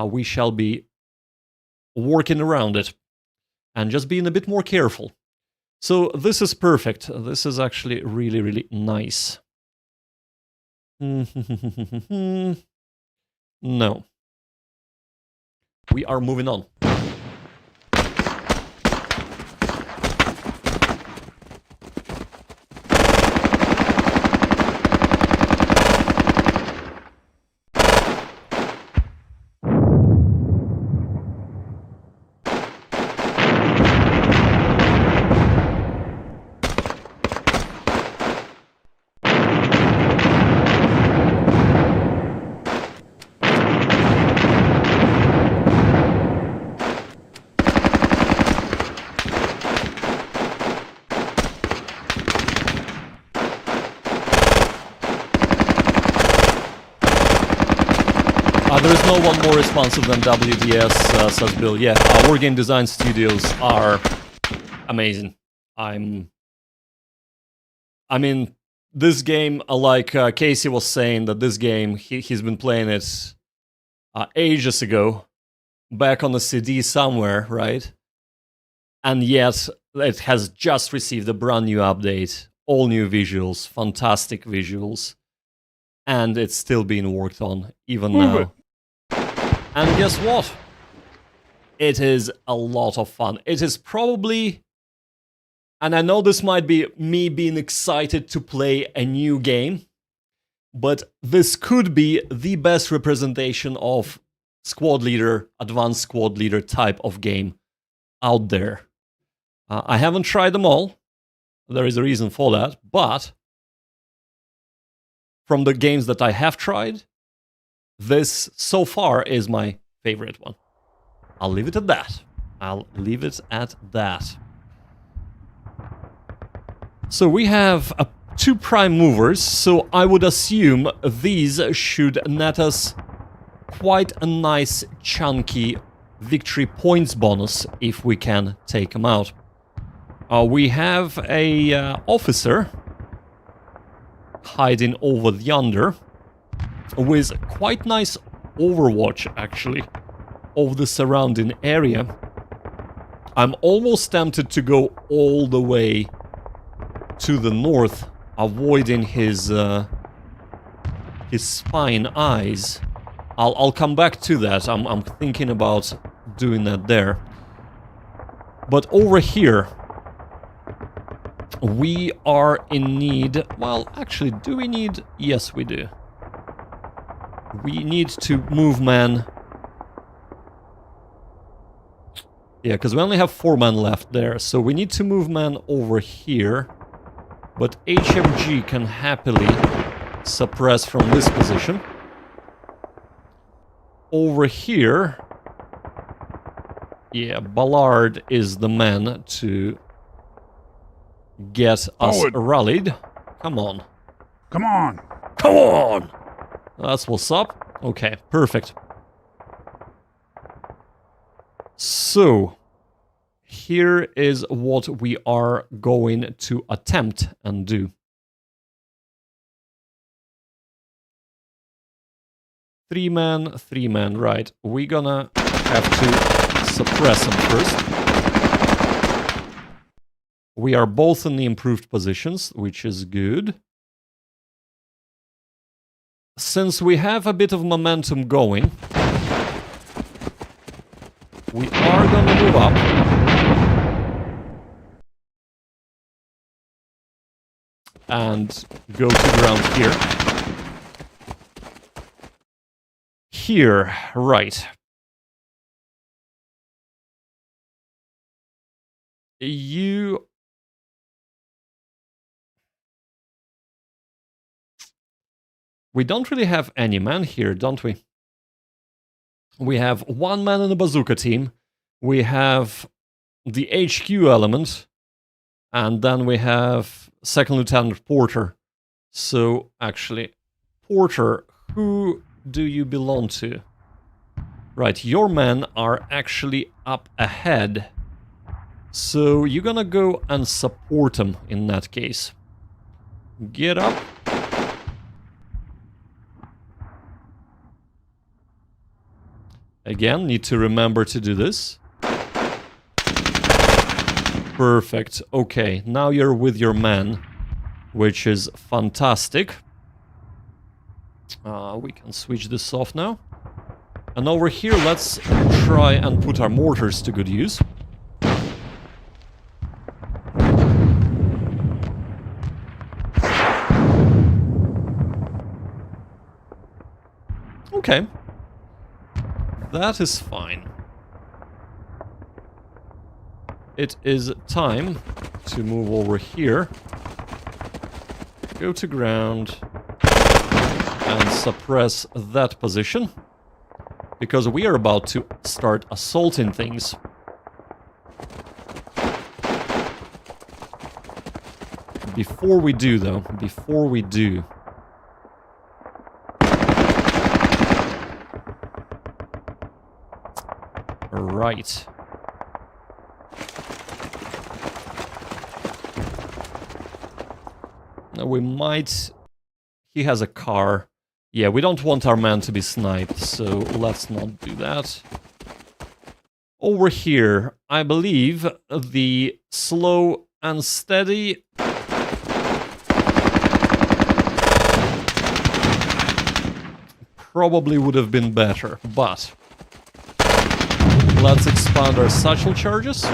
we shall be working around it and just being a bit more careful. So this is perfect. This is actually really, really nice. No. We are moving on. There is no one more responsive than WDS, says Bill. Yeah, Wargame Design Studios are amazing. I mean, this game, like Casey was saying, that this game, he's been playing it ages ago, back on the CD somewhere, right? And yet, it has just received a brand new update, all new visuals, fantastic visuals, and it's still being worked on, even now. And guess what? It is a lot of fun. It is probably, and I know this might be me being excited to play a new game, but this could be the best representation of squad leader, advanced squad leader type of game out there. I haven't tried them all. There is a reason for that, but from the games that I have tried, this, so far, is my favorite one. I'll leave it at that. I'll leave it at that. So we have 2 prime movers, so I would assume these should net us quite a nice, chunky victory points bonus if we can take them out. We have a officer hiding over yonder, with quite nice overwatch, actually, of the surrounding area. I'm almost tempted to go all the way to the north, avoiding his spine eyes. I'll come back to that. I'm thinking about doing that there. But over here, we are in need... well, actually, do we need... yes, we do. We need to move men. Yeah, because we only have 4 men left there, so we need to move men over here. But HMG can happily suppress from this position. Over here, yeah, Ballard is the man to get us Forward. rallied. Come on. Come on. Come on! That's what's up. Okay, perfect. So, here is what we are going to attempt and do. Three man, right. We're gonna have to suppress them first. We are both in the improved positions, which is good. Since we have a bit of momentum going, we are gonna move up. And go to ground here. Here, right. You... We don't really have any man here, don't we? We have one man in the bazooka team. We have the HQ element. And then we have Second Lieutenant Porter. So, actually, Porter, who do you belong to? Right, your men are actually up ahead. So, you're gonna go and support them in that case. Get up. Again, need to remember to do this. Perfect. Okay, now you're with your man, which is fantastic. We can switch this off now. And over here, let's try and put our mortars to good use. Okay. That is fine. It is time to move over here. Go to ground. And suppress that position. Because we are about to start assaulting things. Before we do, though, before we do... Right. Now we might... He has a car. Yeah, we don't want our man to be sniped, so let's not do that. Over here, I believe the slow and steady... probably would have been better, but... Let's expand our satchel charges.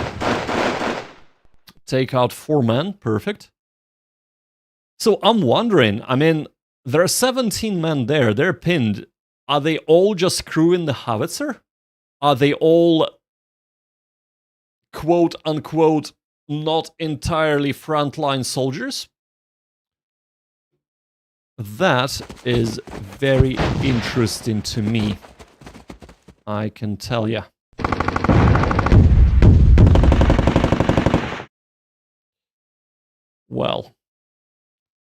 Take out 4 men, perfect. So I'm wondering, I mean, there are 17 men there, they're pinned. Are they all just crewing the howitzer? Are they all, quote unquote, not entirely frontline soldiers? That is very interesting to me, I can tell ya. Well,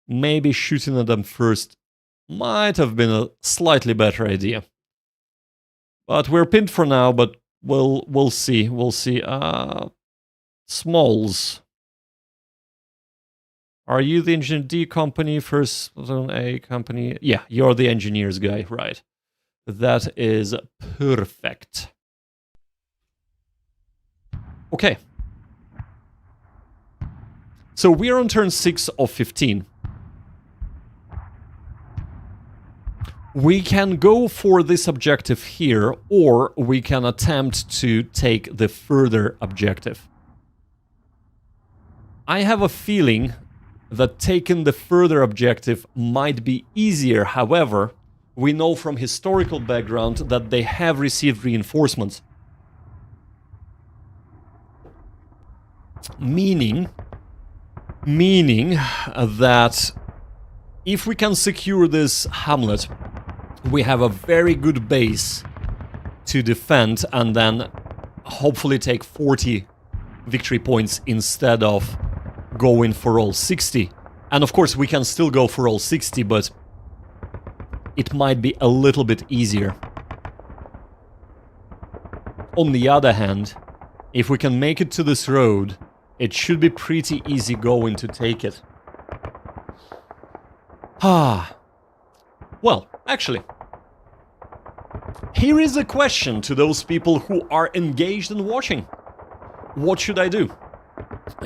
maybe shooting at them first might have been a slightly better idea. But we're pinned for now, but we'll see. We'll see. Smalls. Are you the Engineer D company, first zone A company? Yeah, you're the engineers guy, right. That is perfect. Okay. So we're on turn 6 of 15. We can go for this objective here, or we can attempt to take the further objective. I have a feeling that taking the further objective might be easier. However, we know from historical background that they have received reinforcements. Meaning that if we can secure this hamlet, we have a very good base to defend and then hopefully take 40 victory points instead of going for all 60. And of course we can still go for all 60, but it might be a little bit easier. On the other hand, if we can make it to this road, it should be pretty easy going to take it. Well, actually, here is a question to those people who are engaged and watching. What should I do?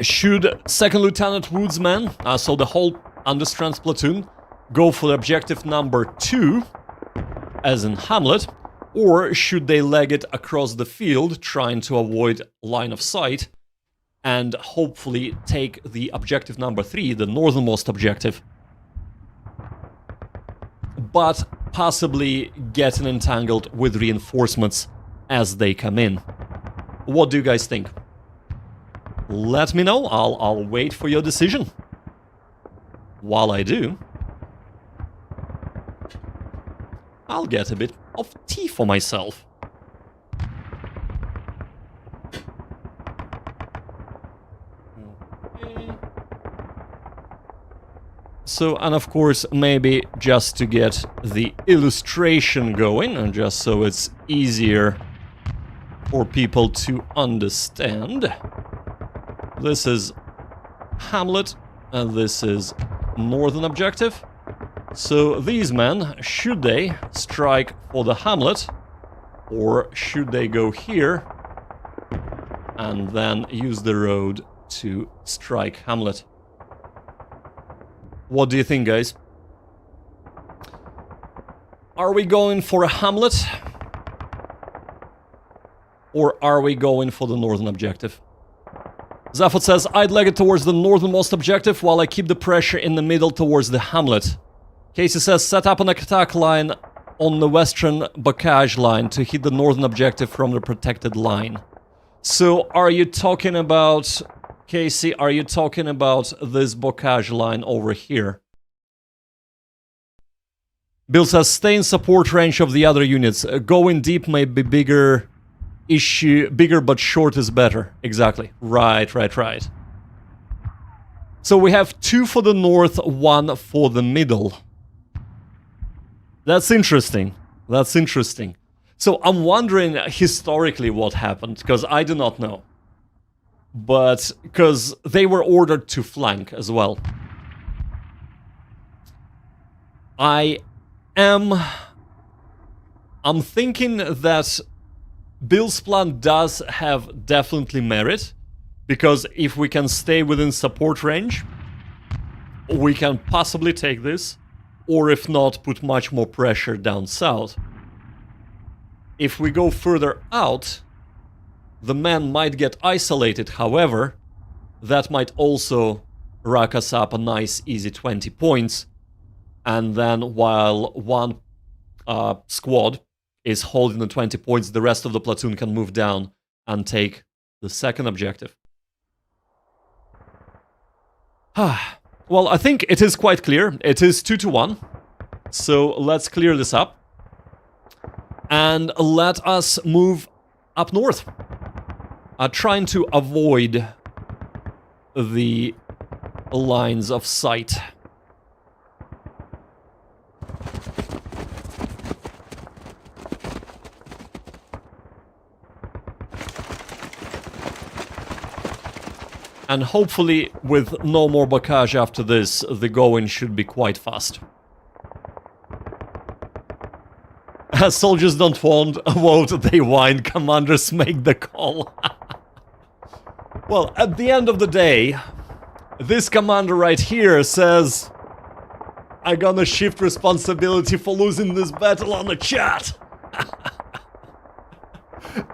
Should 2nd Lieutenant Woodsman, so the whole Understrands platoon, go for objective number 2, as in Hamlet, or should they leg it across the field, trying to avoid line of sight, and hopefully take the objective number 3, the northernmost objective, but possibly getting entangled with reinforcements as they come in? What do you guys think? Let me know. I'll wait for your decision. While I do, I'll get a bit of tea for myself. So, and of course, maybe just to get the illustration going, and just so it's easier for people to understand, this is Hamlet, and this is northern objective. So these men, should they strike for the Hamlet, or should they go here and then use the road to strike Hamlet? What do you think, guys? Are we going for a Hamlet? Or are we going for the northern objective? Zaphod says, I'd leg it towards the northernmost objective while I keep the pressure in the middle towards the Hamlet. Casey says, set up an attack line on the western Bocage line to hit the northern objective from the protected line. So, are you talking about... Casey, are you talking about this Bocage line over here? Bill says, stay in support range of the other units. Going deep may be bigger but short is better. Exactly. Right. So we have 2 for the north, 1 for the middle. That's interesting. So I'm wondering historically what happened, because I do not know. But because they were ordered to flank as well. I'm thinking that Bill's plan does have definitely merit, because if we can stay within support range, we can possibly take this, or if not, put much more pressure down south. If we go further out, the men might get isolated, however, that might also rack us up a nice easy 20 points, and then while one squad is holding the 20 points, the rest of the platoon can move down and take the second objective. Well, I think it is quite clear. It is 2-1. So let's clear this up. And let us move up north. Trying to avoid the lines of sight. And hopefully, with no more Bocage after this, the going should be quite fast. As soldiers don't vote, they whine. Commanders make the call. Well, at the end of the day, this commander right here says, I'm gonna shift responsibility for losing this battle on the chat.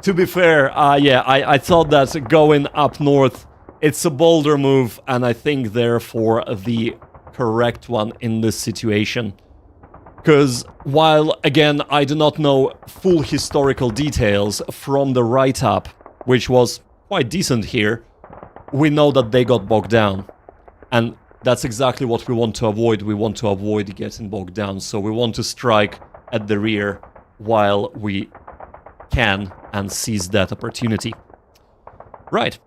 To be fair, yeah, I thought that going up north, it's a bolder move, and I think therefore the correct one in this situation. Because while, again, I do not know full historical details from the write-up, which was quite decent here, we know that they got bogged down. And That's exactly what we want to avoid. We want to avoid getting bogged down. So we want to strike at the rear while we can and seize that opportunity. Right.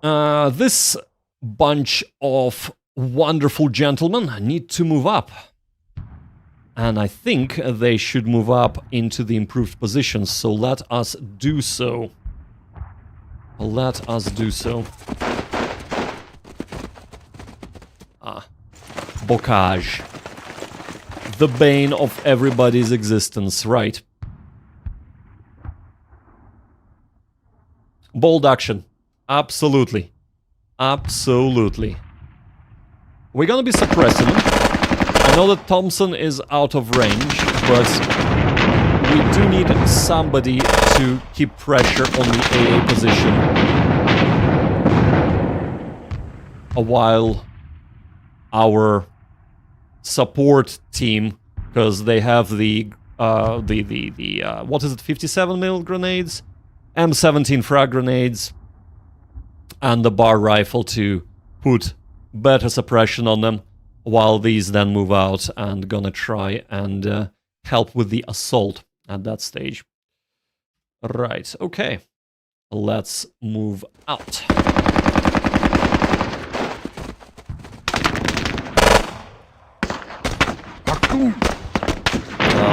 This bunch of wonderful gentlemen need to move up. And I think they should move up into the improved positions. So let us do so. Let us do so. Bocage. The bane of everybody's existence, right? Bold action. Absolutely. Absolutely. We're gonna be suppressing him. I know that Thompson is out of range, but we do need somebody to keep pressure on the AA position while our support team, because they have the what is it, 57mm grenades, M17 frag grenades, and the bar rifle to put better suppression on them, while these then move out and gonna try and help with the assault at that stage. Right, okay. Let's move out.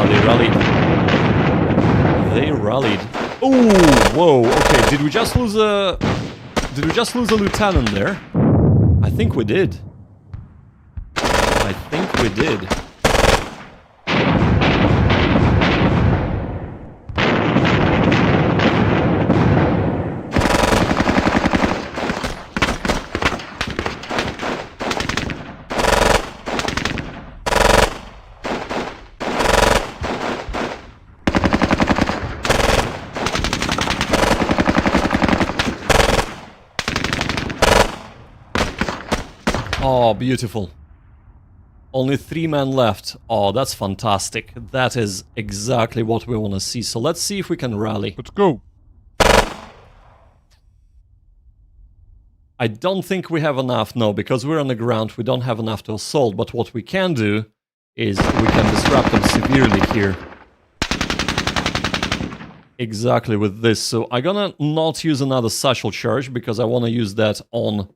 They rallied. They rallied. Oh, whoa, okay. Did we just lose a lieutenant there? I think we did. I think we did. Oh, beautiful. Only 3 men left. Oh, that's fantastic. That is exactly what we want to see. So let's see if we can rally. Let's go. I don't think we have enough, no, because we're on the ground. We don't have enough to assault. But what we can do is we can disrupt them severely here. Exactly with this. So I'm gonna not use another satchel charge because I want to use that on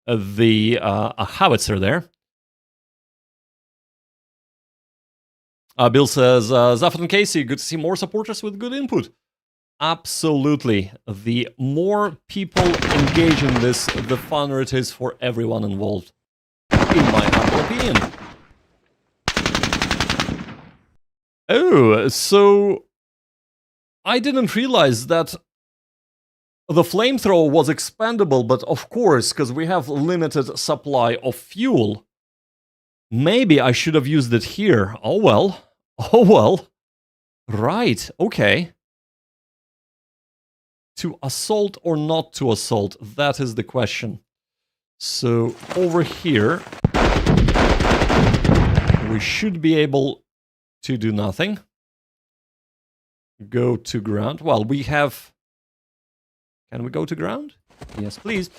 the howitzer there. Bill says, Zaffet and Casey, good to see more supporters with good input. Absolutely. The more people engage in this, the funner it is for everyone involved. In my humble opinion. Oh, so I didn't realize that the flamethrower was expendable, but of course, because we have limited supply of fuel, maybe I should have used it here. Oh well. Oh well. Right, okay. To assault or not to assault, that is the question. So over here, we should be able to do nothing. Go to ground. Well, we have... Can we go to ground? Yes, please.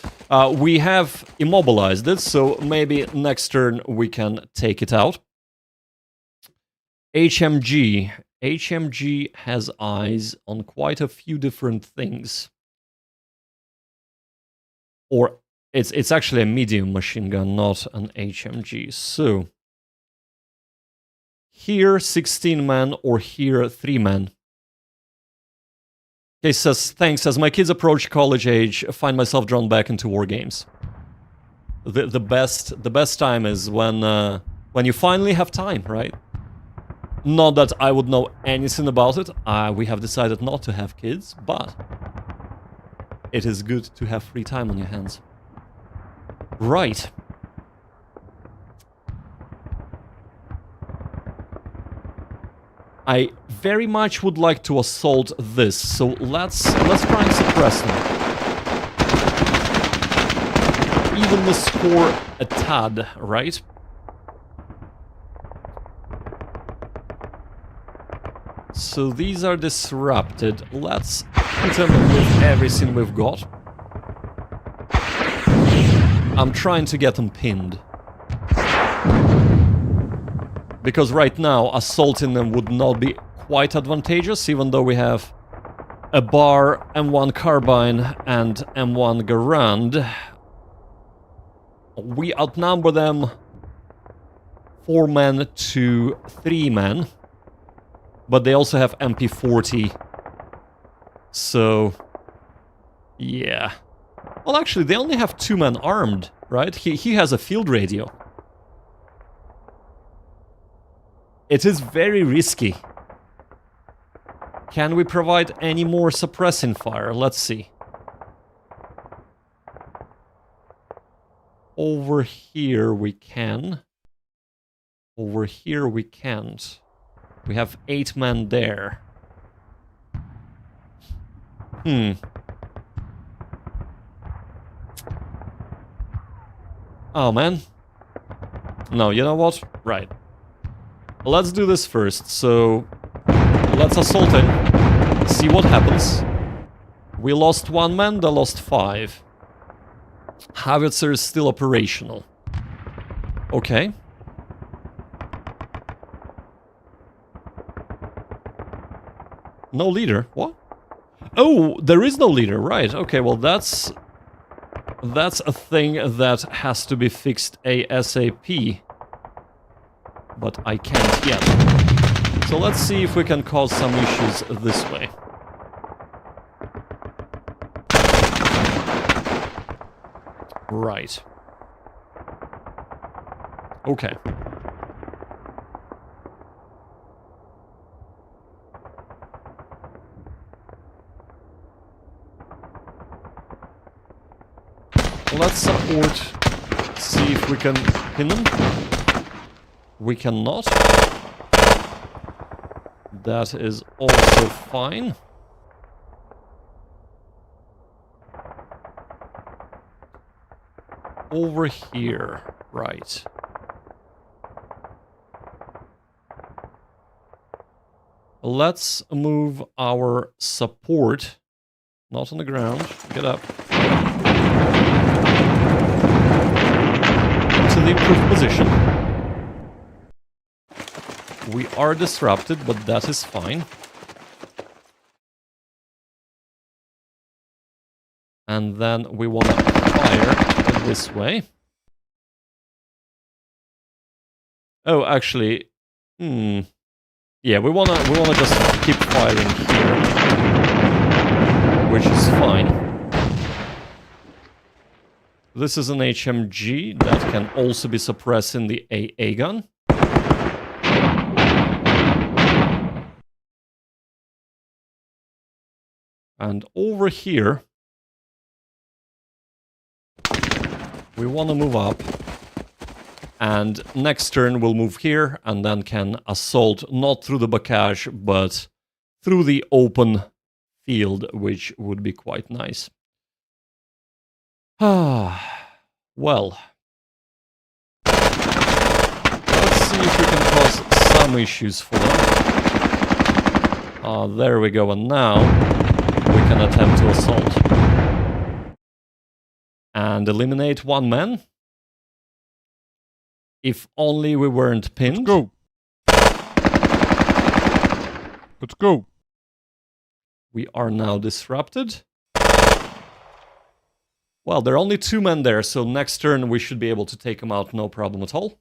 We have immobilized it, so maybe next turn we can take it out. HMG. HMG has eyes on quite a few different things. Or it's actually a medium machine gun, not an HMG. So here 16 men or here 3 men. Okay, says, thanks. As my kids approach college age, I find myself drawn back into Wargames. The best time is when you finally have time, right? Not that I would know anything about it. We have decided not to have kids, but it is good to have free time on your hands. Right. I very much would like to assault this, so let's try and suppress them. Even the score a tad, right? So these are disrupted. Let's hit them with everything we've got. I'm trying to get them pinned. Because right now, assaulting them would not be quite advantageous, even though we have a bar, M1 carbine, and M1 Garand. We outnumber them 4 men to 3 men. But they also have MP40. So, yeah. Well, actually, they only have 2 men armed, right? He has a field radio. It is very risky. Can we provide any more suppressing fire? Let's see. Over here we can. Over here we can't. We have 8 men there. Oh, man. No, you know what? Right. Let's do this first. So, let's assault him. See what happens. We lost 1 man, they lost 5. Howitzer is still operational. Okay. No leader? What? Oh, there is no leader, right. Okay, well that's a thing that has to be fixed ASAP. But I can't yet. So let's see if we can cause some issues this way. Right. Okay. Let's support, see if we can pin them. We cannot. That is also fine. Over here, right. Let's move our support, not on the ground, get up. To the improved position. We are disrupted, but that is fine. And then we want to fire this way. Oh, actually, yeah, we wanna just keep firing here, which is fine. This is an HMG that can also be suppressing the AA gun. And over here, we want to move up. And next turn we'll move here and then can assault not through the bocage, but through the open field, which would be quite nice. Well, let's see if we can cause some issues for them. There we go, and now we can attempt to assault. And eliminate 1 man. If only we weren't pinned. Let's go. Let's go. We are now disrupted. Well, there are only 2 men there, so next turn we should be able to take them out, no problem at all.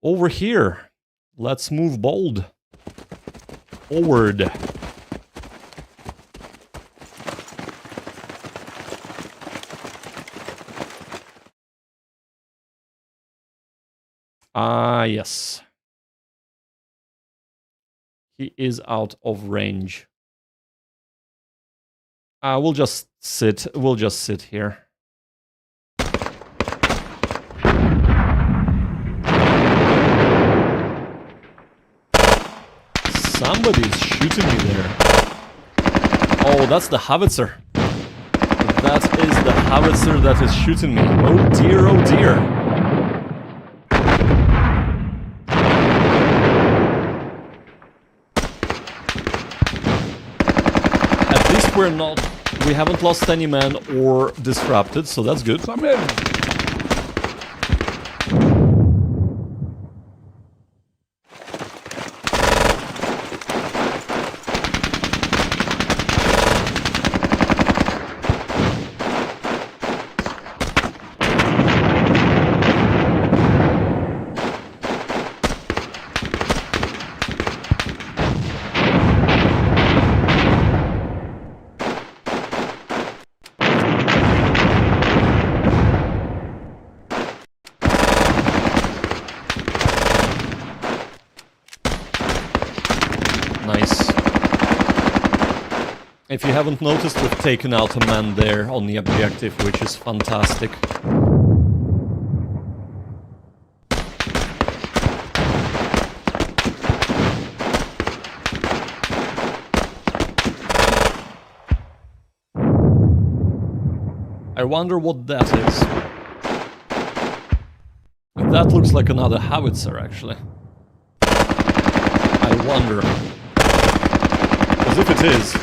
Over here, let's move bold. Forward. Yes. He is out of range. We'll just sit. We'll just sit here. Somebody's shooting me there. Oh, that's the howitzer. That is the howitzer that is shooting me. Oh dear, oh dear. We haven't lost any men or disrupted, so that's good. I'm in. If you haven't noticed, we've taken out a man there on the objective, which is fantastic. I wonder what that is. That looks like another howitzer, actually. I wonder. Because if it is,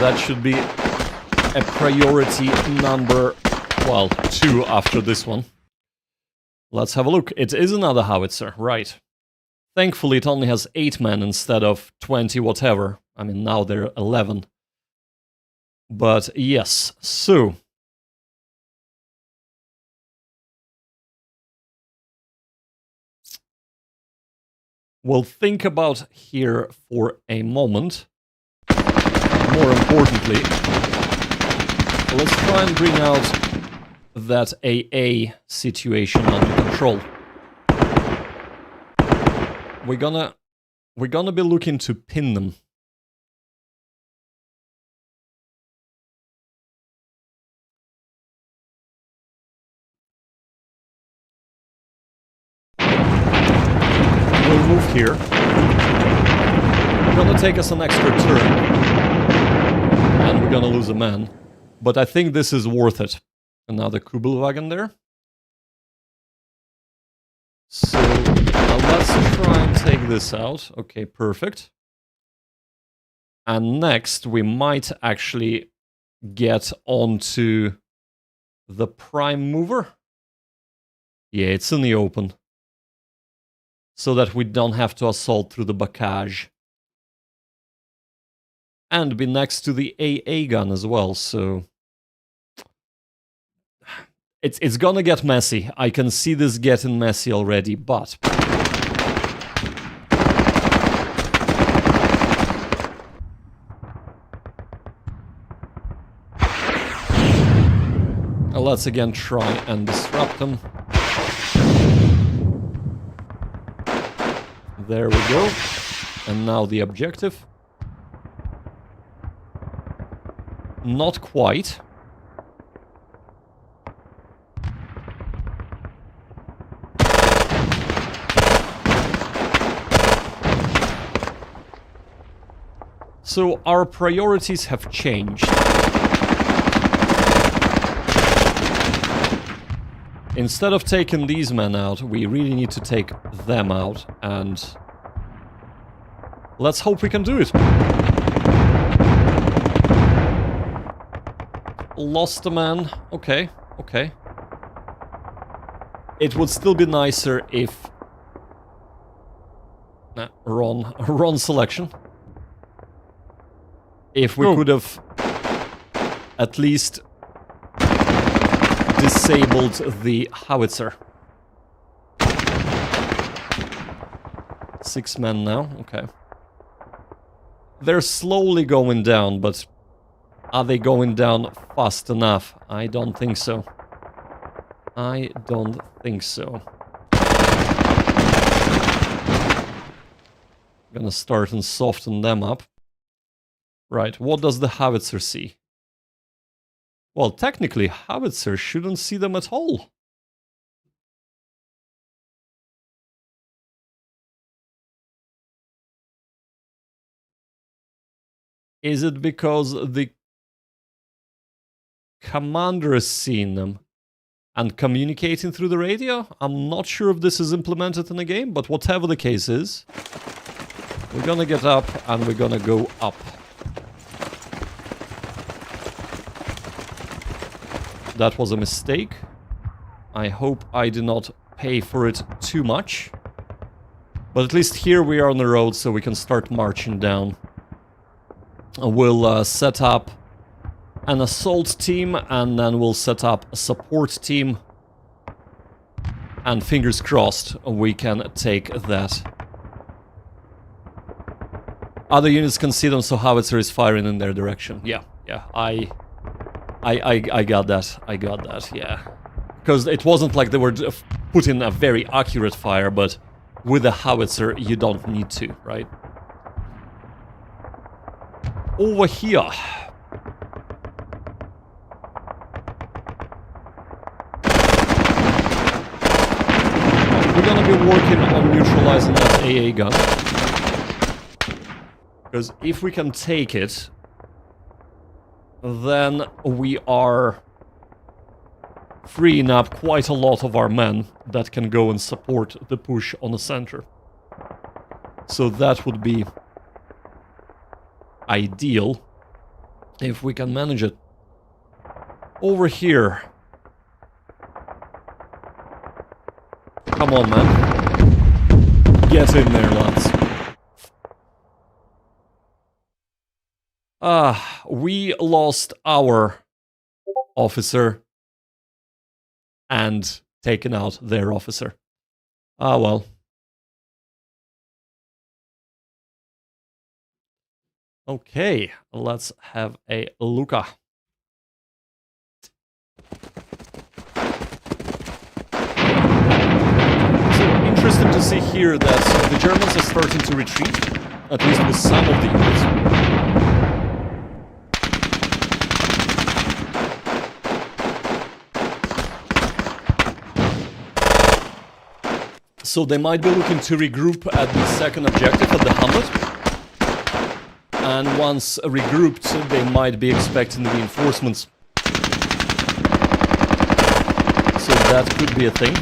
that should be a priority number, well, 2 after this one. Let's have a look. It is another howitzer, right. Thankfully, it only has 8 men instead of 20 whatever. I mean, now they're 11. But yes, so... we'll think about here for a moment. More importantly, let's try and bring out that AA situation under control. We're gonna be looking to pin them. We'll move here. It's gonna take us an extra turn. And we're gonna lose a man. But I think this is worth it. Another Kubelwagen there. So let's try and take this out. Okay, perfect. And next we might actually get onto the prime mover. Yeah, it's in the open. So that we don't have to assault through the bacage. And be next to the AA gun as well, so... It's gonna get messy. I can see this getting messy already, but... let's again try and disrupt them. There we go. And now the objective. Not quite. So our priorities have changed. Instead of taking these men out, we really need to take them out, and let's hope we can do it. Lost a man. Okay, okay. It would still be nicer if... wrong selection. If we could have at least disabled the howitzer. 6 men now, okay. They're slowly going down, but are they going down fast enough? I don't think so. I don't think so. Gonna start and soften them up. Right, what does the howitzer see? Well, technically, howitzer shouldn't see them at all. Is it because the commander is seeing them and communicating through the radio? I'm not sure if this is implemented in the game, but whatever the case is, we're gonna get up and we're gonna go up. That was a mistake. I hope I did not pay for it too much. But at least here we are on the road, so we can start marching down. We'll set up an assault team, and then we'll set up a support team. And fingers crossed, we can take that. Other units can see them, so howitzer is firing in their direction. Yeah, I got that. I got that, yeah. Because it wasn't like they were put in a very accurate fire, but with a howitzer, you don't need to, right? over here. We're gonna be working on neutralizing that AA gun. Because if we can take it, then we are freeing up quite a lot of our men that can go and support the push on the center. So that would be ideal if we can manage it. Over here. Come on, man. Get in there, lads. We lost our officer and taken out their officer. Ah, well. Okay, let's have a looka. So interesting to see here that the Germans are starting to retreat, at least with some of the units. So they might be looking to regroup at the second objective at the hamlet. And once regrouped, they might be expecting reinforcements. So that could be a thing.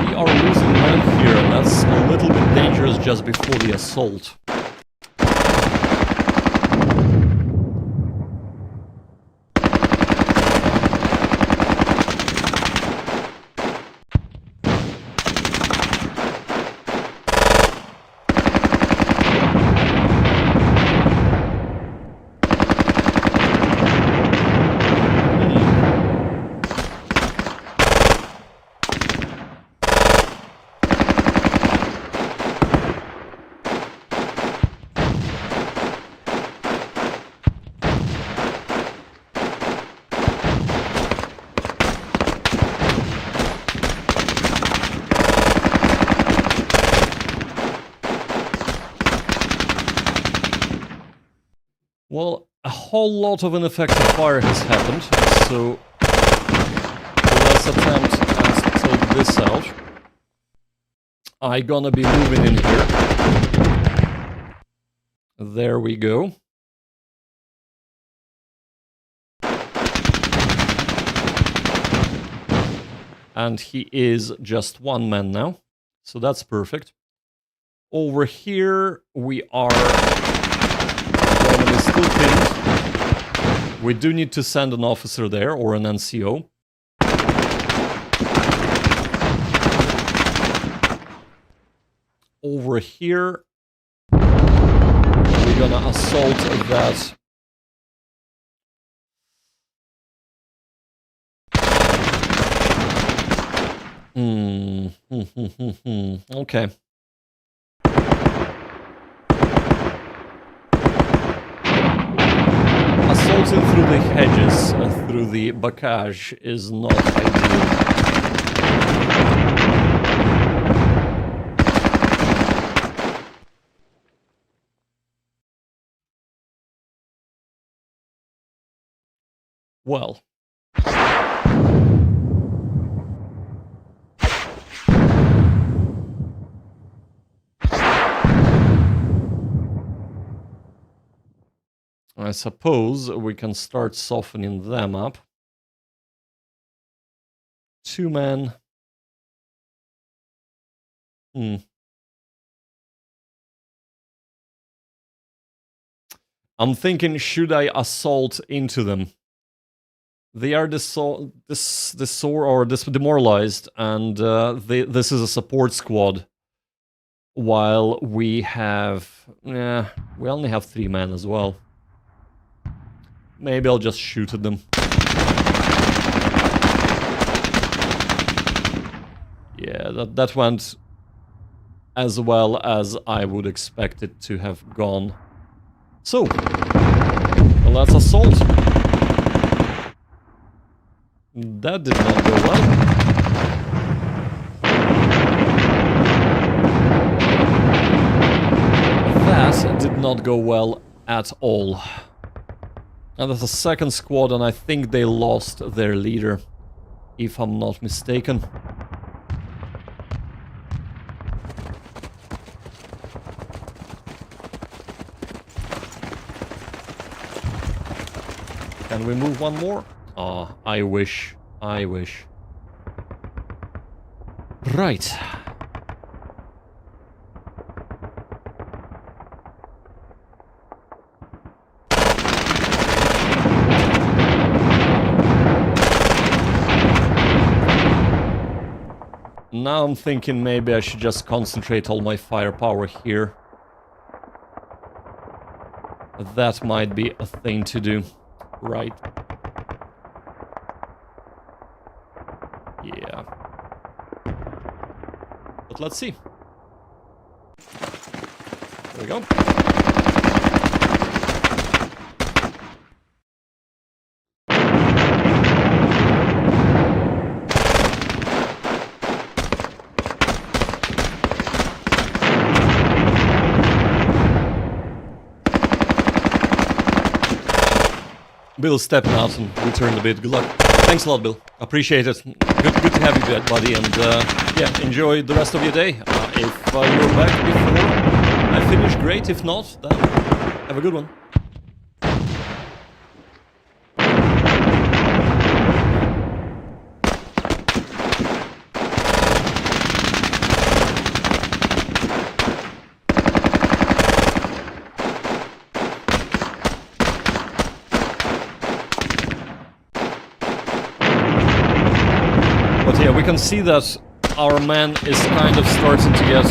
We are losing men here, and that's a little bit dangerous just before the assault. Well, a whole lot of ineffective fire has happened, so let's attempt and take this out. I'm gonna be moving in here. There we go. And he is just one man now, so that's perfect. Over here we are... still pinned. We do need to send an officer there, or an NCO. Over here, we're gonna assault that. Okay. Assaulting through the hedges, through the bocage, is not ideal. Well. I suppose we can start softening them up. 2 men. I'm thinking, should I assault into them? They are demoralized, and this is a support squad. While we have... we only have 3 men as well. Maybe I'll just shoot at them. Yeah, that went as well as I would expect it to have gone. So, well, let's assault. That did not go well. not go well at all. And that's the second squad, and I think they lost their leader, if I'm not mistaken. Can we move one more? Ah, I wish. I wish. Right. Now I'm thinking maybe I should just concentrate all my firepower here. That might be a thing to do. Right. Yeah. But let's see. There we go. Bill stepping out and returned a bit. Good luck. Thanks a lot, Bill. Appreciate it. Good to have you, buddy. And yeah, enjoy the rest of your day. If you're back before I finish, great. If not, then have a good one. Yeah, we can see that our man is kind of starting to get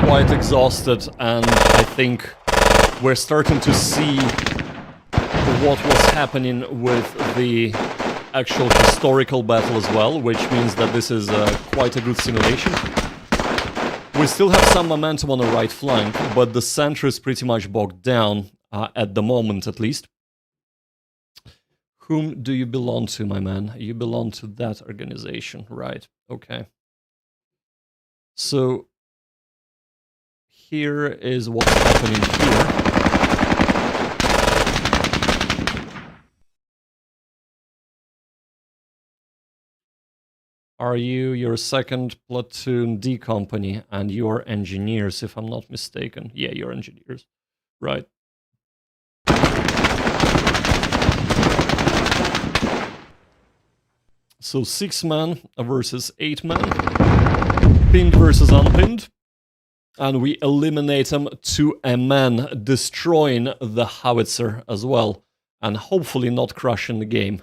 quite exhausted, and I think we're starting to see what was happening with the actual historical battle as well, which means that this is quite a good simulation. We still have some momentum on the right flank, but the center is pretty much bogged down, at the moment at least. Whom do you belong to, my man? You belong to that organization, right? Okay. So, here is what's happening here. Are you your second platoon D company, and you are engineers, if I'm not mistaken? Yeah, you're engineers. Right. So 6 men versus 8 men, pinned versus unpinned, and we eliminate them to a man, destroying the howitzer as well, and hopefully not crushing the game.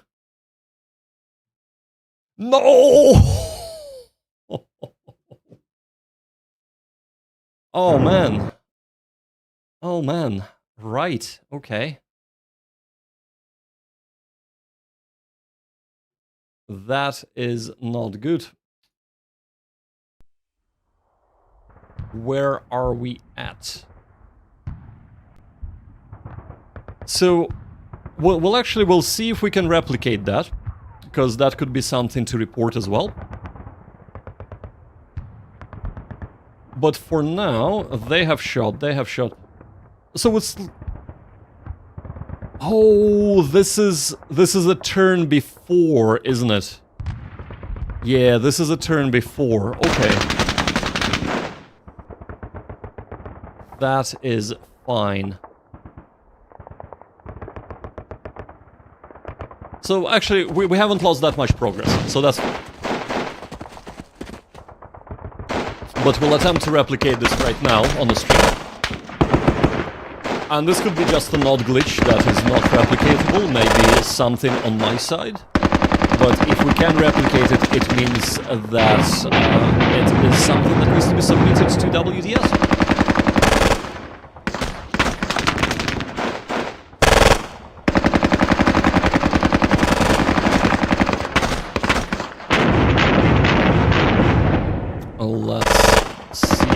No! Oh man. Oh man. Right, okay. That is not good. Where are we at? So, we'll see if we can replicate that, because that could be something to report as well. But for now, they have shot. So it's... Oh, this is a turn before, isn't it? Yeah, this is a turn before. Okay. That is fine. So actually, we haven't lost that much progress, so that's... But we'll attempt to replicate this right now on the stream. And this could be just an odd glitch that is not replicatable, maybe something on my side. But if we can replicate it, it means that it is something that needs to be submitted to WDS. Let's see.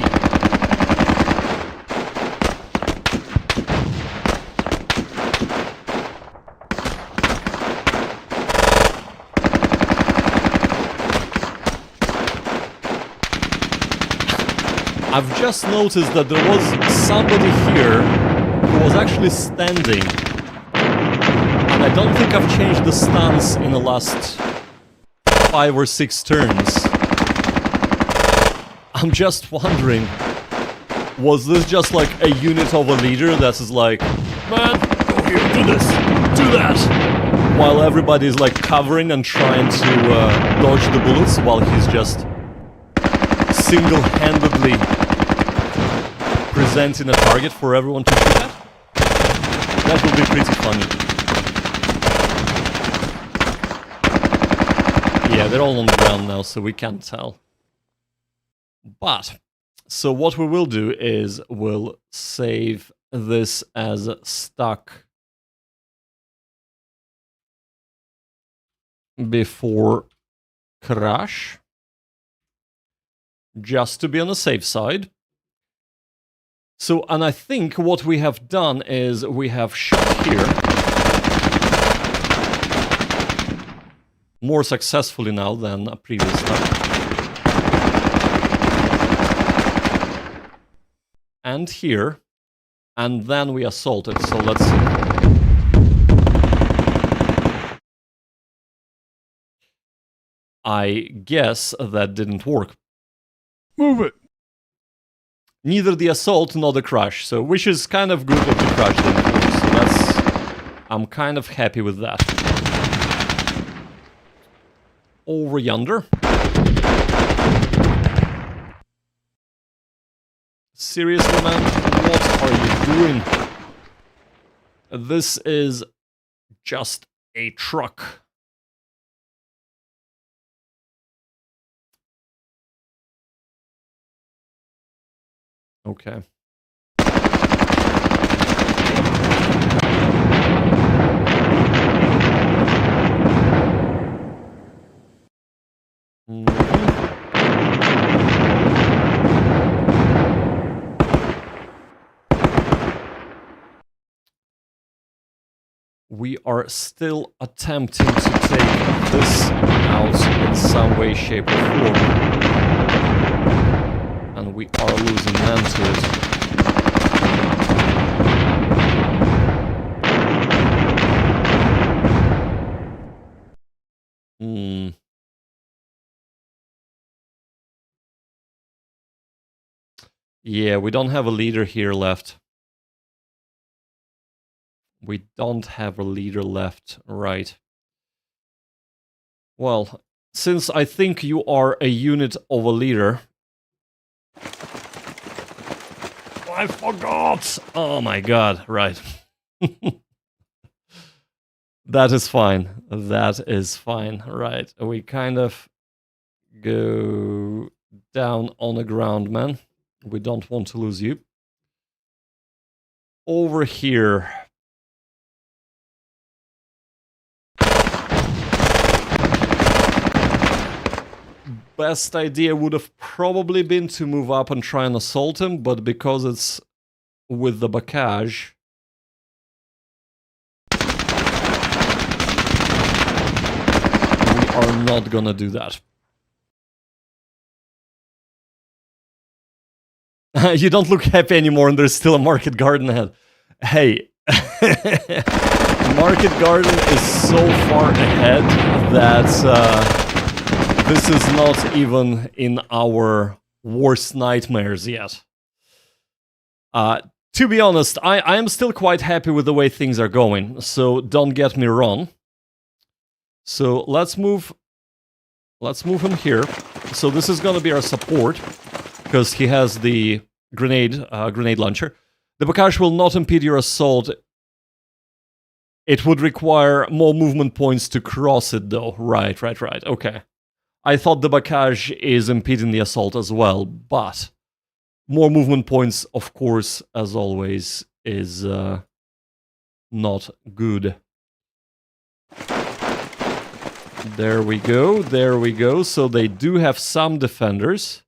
I've just noticed that there was somebody here who was actually standing. And I don't think I've changed the stance in the last 5 or 6 turns. I'm just wondering, was this just like a unit of a leader that is like, man, go here, do this, do that, while everybody's like covering and trying to dodge the bullets while he's just single-handedly presenting a target for everyone to shoot at? That would be pretty funny. Yeah, they're all on the ground now, so we can't tell. But, so what we will do is we'll save this as stuck before crash, just to be on the safe side. So, and I think what we have done is we have shot here more successfully now than a previous time. And here, and then we assaulted, so let's see. I guess that didn't work. Move it. Neither the assault nor the crash, so which is kind of good that the crash didn't work, so that's... I'm kind of happy with that. Over yonder. Seriously, man, what are you doing? This is just a truck. Okay. We are still attempting to take this out in some way, shape, or form. And we are losing men to it. Yeah, we don't have a leader here left. We don't have a leader left, right. Well, since I think you are a unit of a leader... I forgot! Oh my god, right. That is fine. That is fine, right. We kind of go down on the ground, man. We don't want to lose you. Over here... Best idea would have probably been to move up and try and assault him, but because it's with the Bacage, we are not gonna do that. You don't look happy anymore and there's still a market garden ahead. Hey, market garden is so far ahead that... this is not even in our worst nightmares yet. To be honest, I am still quite happy with the way things are going, so don't get me wrong. So let's move him here. So this is gonna be our support, because he has the grenade launcher. The Bacage will not impede your assault. It would require more movement points to cross it though. Right, okay. I thought the Bacage is impeding the assault as well, but more movement points, of course, as always, is not good. There we go. So they do have some defenders,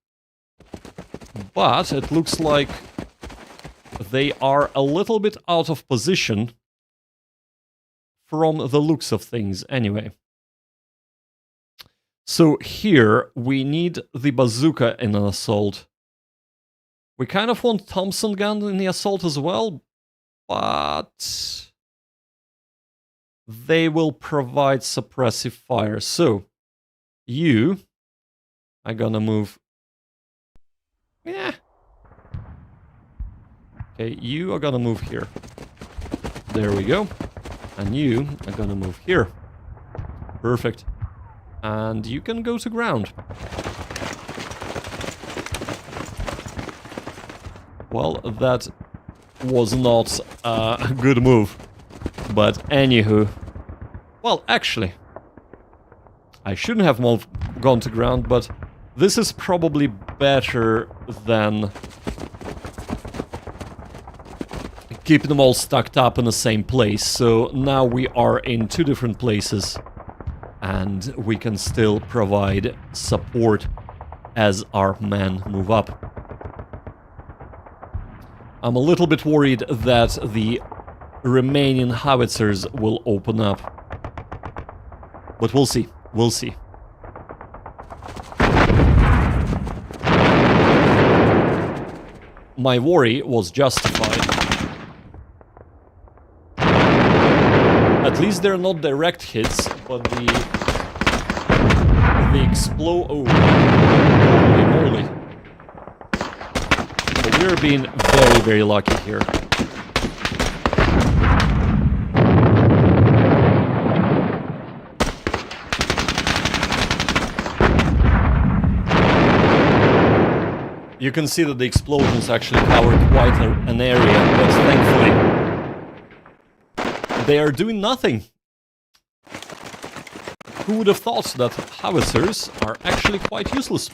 but it looks like they are a little bit out of position from the looks of things anyway. So here, we need the bazooka in an assault. We kind of want Thompson gun in the assault as well, but they will provide suppressive fire. So you are gonna move. Yeah. Okay, you are gonna move here. There we go. And you are gonna move here. Perfect. And you can go to ground. Well, that was not a good move. But anywho. Well, actually, I shouldn't have gone to ground, but this is probably better than keeping them all stacked up in the same place. So now we are in two different places, and we can still provide support as our men move up. I'm a little bit worried that the remaining howitzers will open up. But we'll see. We'll see. My worry was justified. At least they're not direct hits, but the explode. Oh, holy moly! But we're being very, very lucky here. You can see that the explosions actually covered quite an area, but thankfully they are doing nothing. Who would have thought that howitzers are actually quite useless?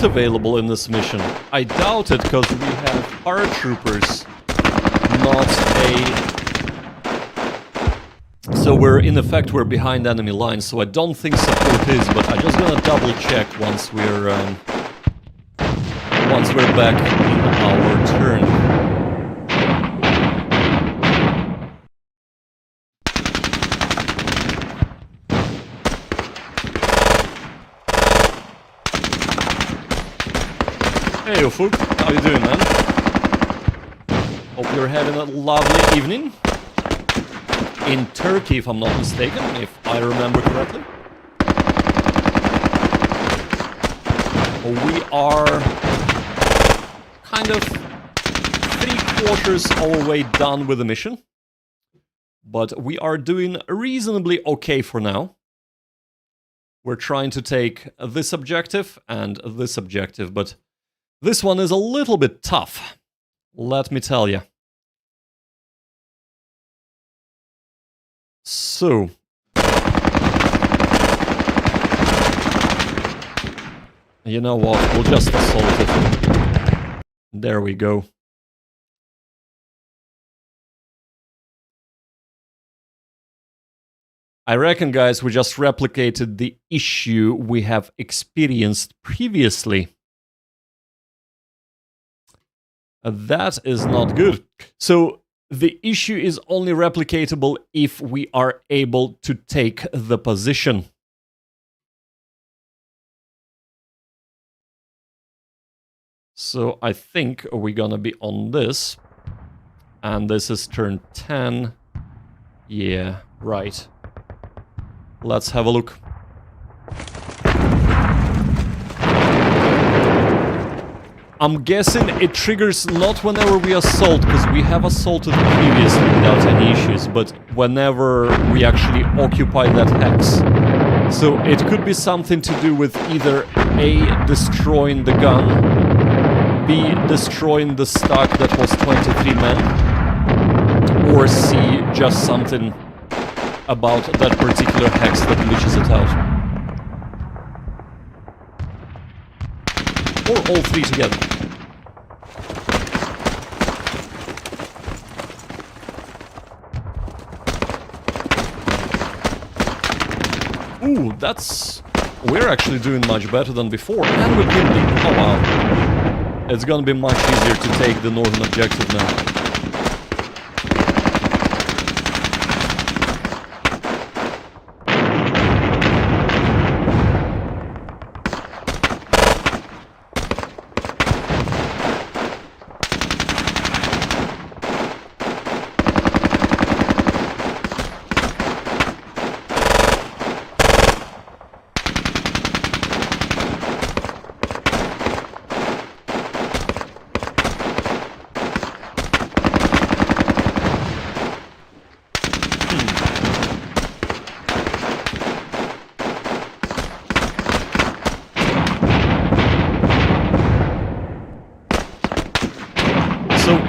Available in this mission. I doubt it, because we have paratroopers, not a... So we're, in effect, we're behind enemy lines, so I don't think support is, but I'm just gonna double check once we're back in our turn. Hey, Ufuk, how you doing, man? Hope you're having a lovely evening. In Turkey, if I'm not mistaken, if I remember correctly. We are kind of 3/4 of our way done with the mission. But we are doing reasonably okay for now. We're trying to take this objective and this objective, but this one is a little bit tough, let me tell you. So, you know what, we'll just assault it. There we go. I reckon, guys, we just replicated the issue we have experienced previously. That is not good. So the issue is only replicatable if we are able to take the position. So I think we're gonna be on this. And this is turn 10. Yeah, right. Let's have a look. I'm guessing it triggers not whenever we assault, because we have assaulted previously without any issues, but whenever we actually occupy that hex. So it could be something to do with either A, destroying the gun, B, destroying the stack that was 23 men, or C, just something about that particular hex that glitches it out. Or all three together. Ooh, that's... We're actually doing much better than before. And we're kindling. Oh wow. It's gonna be much easier to take the northern objective now.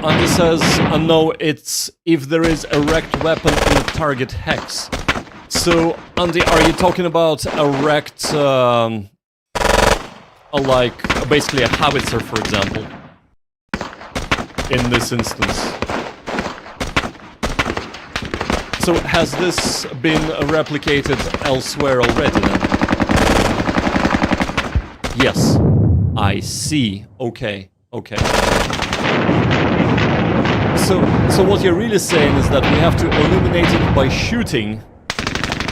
Andy says, no, it's if there is a wrecked weapon in a target hex. So, Andy, are you talking about a wrecked, like, basically a howitzer, for example? In this instance. So, has this been replicated elsewhere already then? Yes. I see. Okay. Okay. So what you're really saying is that we have to eliminate it by shooting,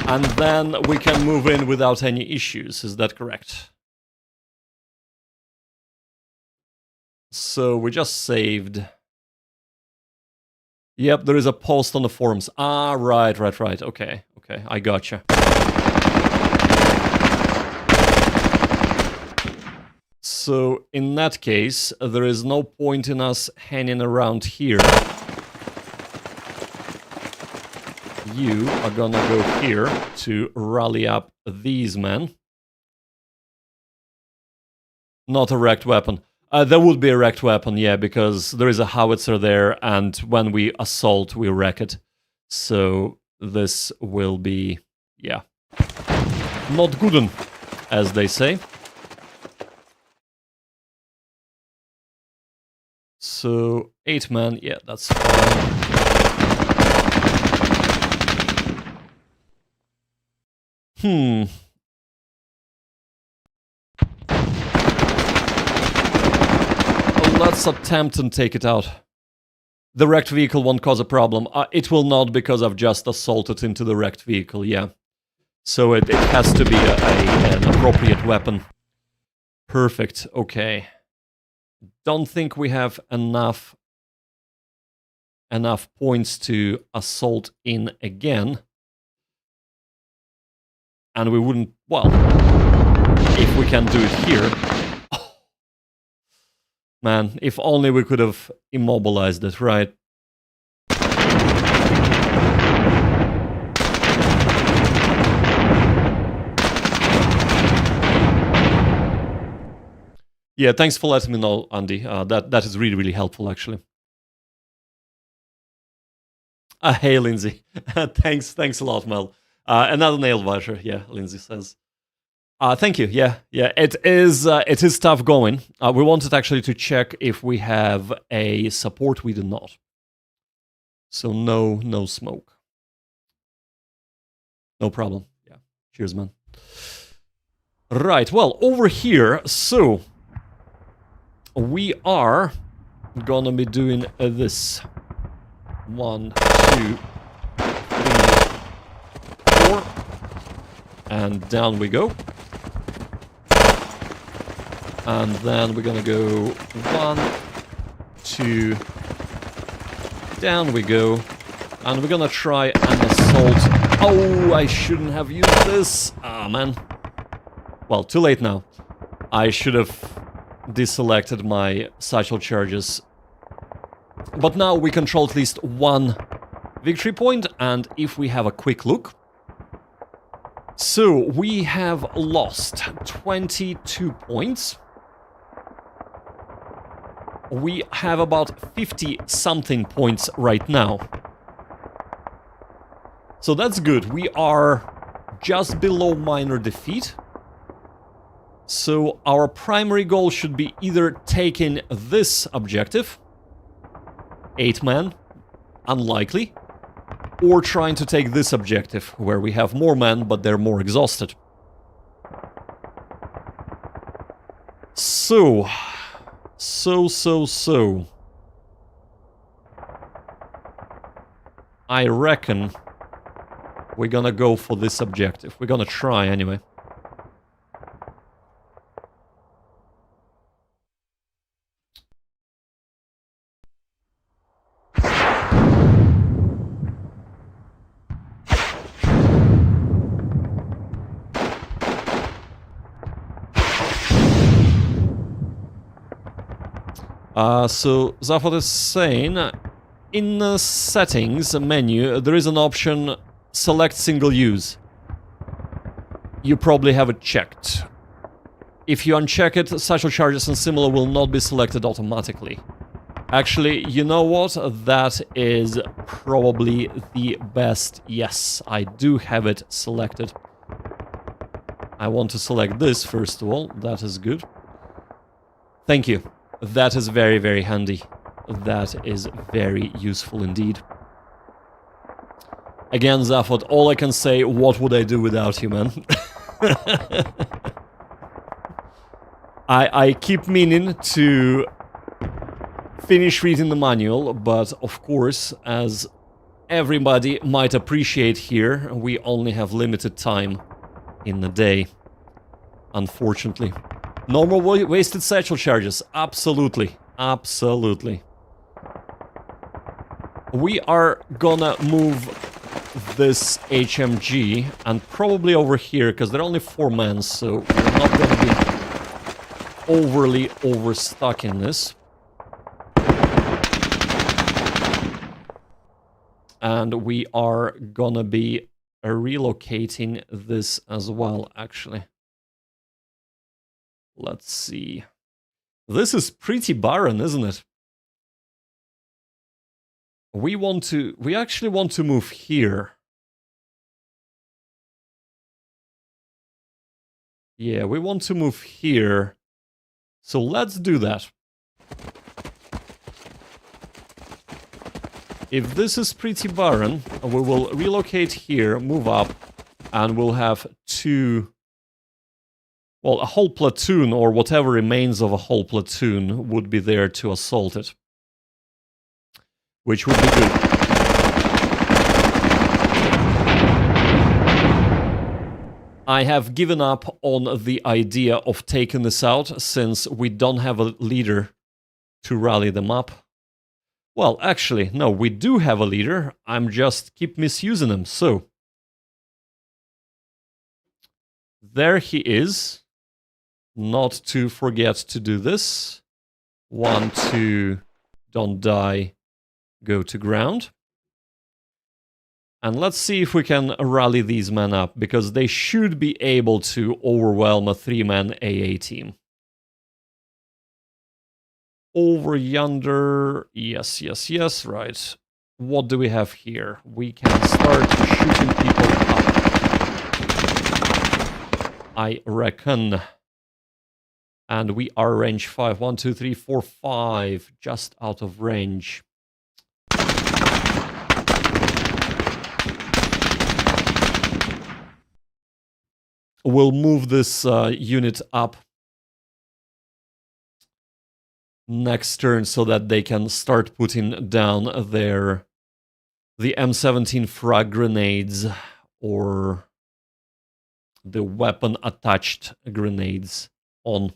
and then we can move in without any issues, is that correct? So we just saved. Yep, there is a post on the forums. Ah, right, okay, I gotcha. So, in that case, there is no point in us hanging around here. You are gonna go here to rally up these men. Not a wrecked weapon. There would be a wrecked weapon, yeah, because there is a howitzer there, and when we assault, we wreck it. So, this will be, yeah, not good, as they say. So, 8 men, yeah, that's fine. Let's attempt and take it out. The wrecked vehicle won't cause a problem. It will not, because I've just assaulted into the wrecked vehicle, yeah. So it has to be an appropriate weapon. Perfect, okay. Don't think we have enough points to assault in again. And we wouldn't, well, if we can do it here. Oh. Man, if only we could have immobilized it, right? Yeah, thanks for letting me know, Andy. That is really, really helpful, actually. Hey, Lindsay. thanks a lot, Mel. Another nail voucher, yeah, Lindsay says. Thank you, yeah. It is tough going. We wanted actually to check if we have a support. We do not. So no smoke. No problem. Yeah, cheers, man. Right, well, over here, so we are gonna be doing this. 1, 2, 3, 4. And down we go. And then we're gonna go 1, 2, down we go. And we're gonna try an assault. Oh, I shouldn't have used this. Ah, man. Well, too late now. I should have deselected my satchel charges. But now we control at least one victory point, and if we have a quick look. So, we have lost 22 points. We have about 50-something points right now. So that's good. We are just below minor defeat. So our primary goal should be either taking this objective, 8 men, unlikely, or trying to take this objective, where we have more men, but they're more exhausted. So. I reckon we're gonna go for this objective. We're gonna try anyway. So Zafot is saying, in the settings menu, there is an option, select single use. You probably have it checked. If you uncheck it, satchel charges and similar will not be selected automatically. Actually, you know what? That is probably the best. Yes, I do have it selected. I want to select this first of all. That is good. Thank you. That is very, very handy. That is very useful indeed. Again, Zafot, all I can say, what would I do without you, man? I keep meaning to finish reading the manual, but of course, as everybody might appreciate here, we only have limited time in the day, unfortunately. Normal wasted satchel charges, absolutely, absolutely. We are gonna move this HMG and probably over here, because there are only 4 men, so we're not gonna be overly overstuck in this. And we are gonna be relocating this as well, actually. Let's see. This is pretty barren, isn't it? We actually want to move here. Yeah, we want to move here. So let's do that. If this is pretty barren, we will relocate here, move up, and we'll have 2... Well, a whole platoon, or whatever remains of a whole platoon, would be there to assault it. Which would be good. I have given up on the idea of taking this out, since we don't have a leader to rally them up. Well, actually, no, we do have a leader. I'm just keep misusing him, so... There he is. Not to forget to do this. 1, 2, don't die, go to ground. And let's see if we can rally these men up, because they should be able to overwhelm a 3-man AA team. Over yonder, yes, yes, yes, right. What do we have here? We can start shooting people up, I reckon. And we are range 5. 1, 2, 3, 4, 5. Just out of range. We'll move this unit up next turn so that they can start putting down the M17 frag grenades, or the weapon attached grenades on.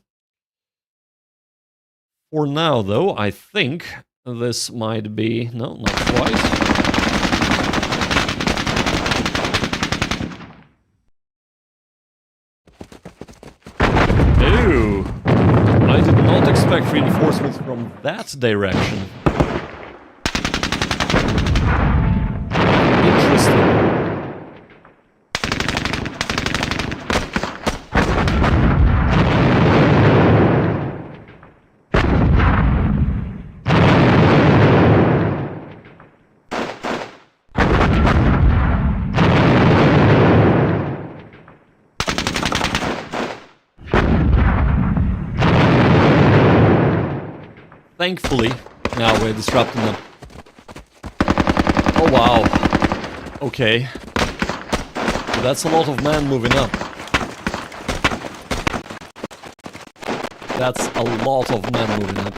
For now, though, I think this might be... No, not quite. Ew! I did not expect reinforcements from that direction. Interesting. Thankfully, now we're disrupting them. Oh wow. Okay. That's a lot of men moving up. That's a lot of men moving up.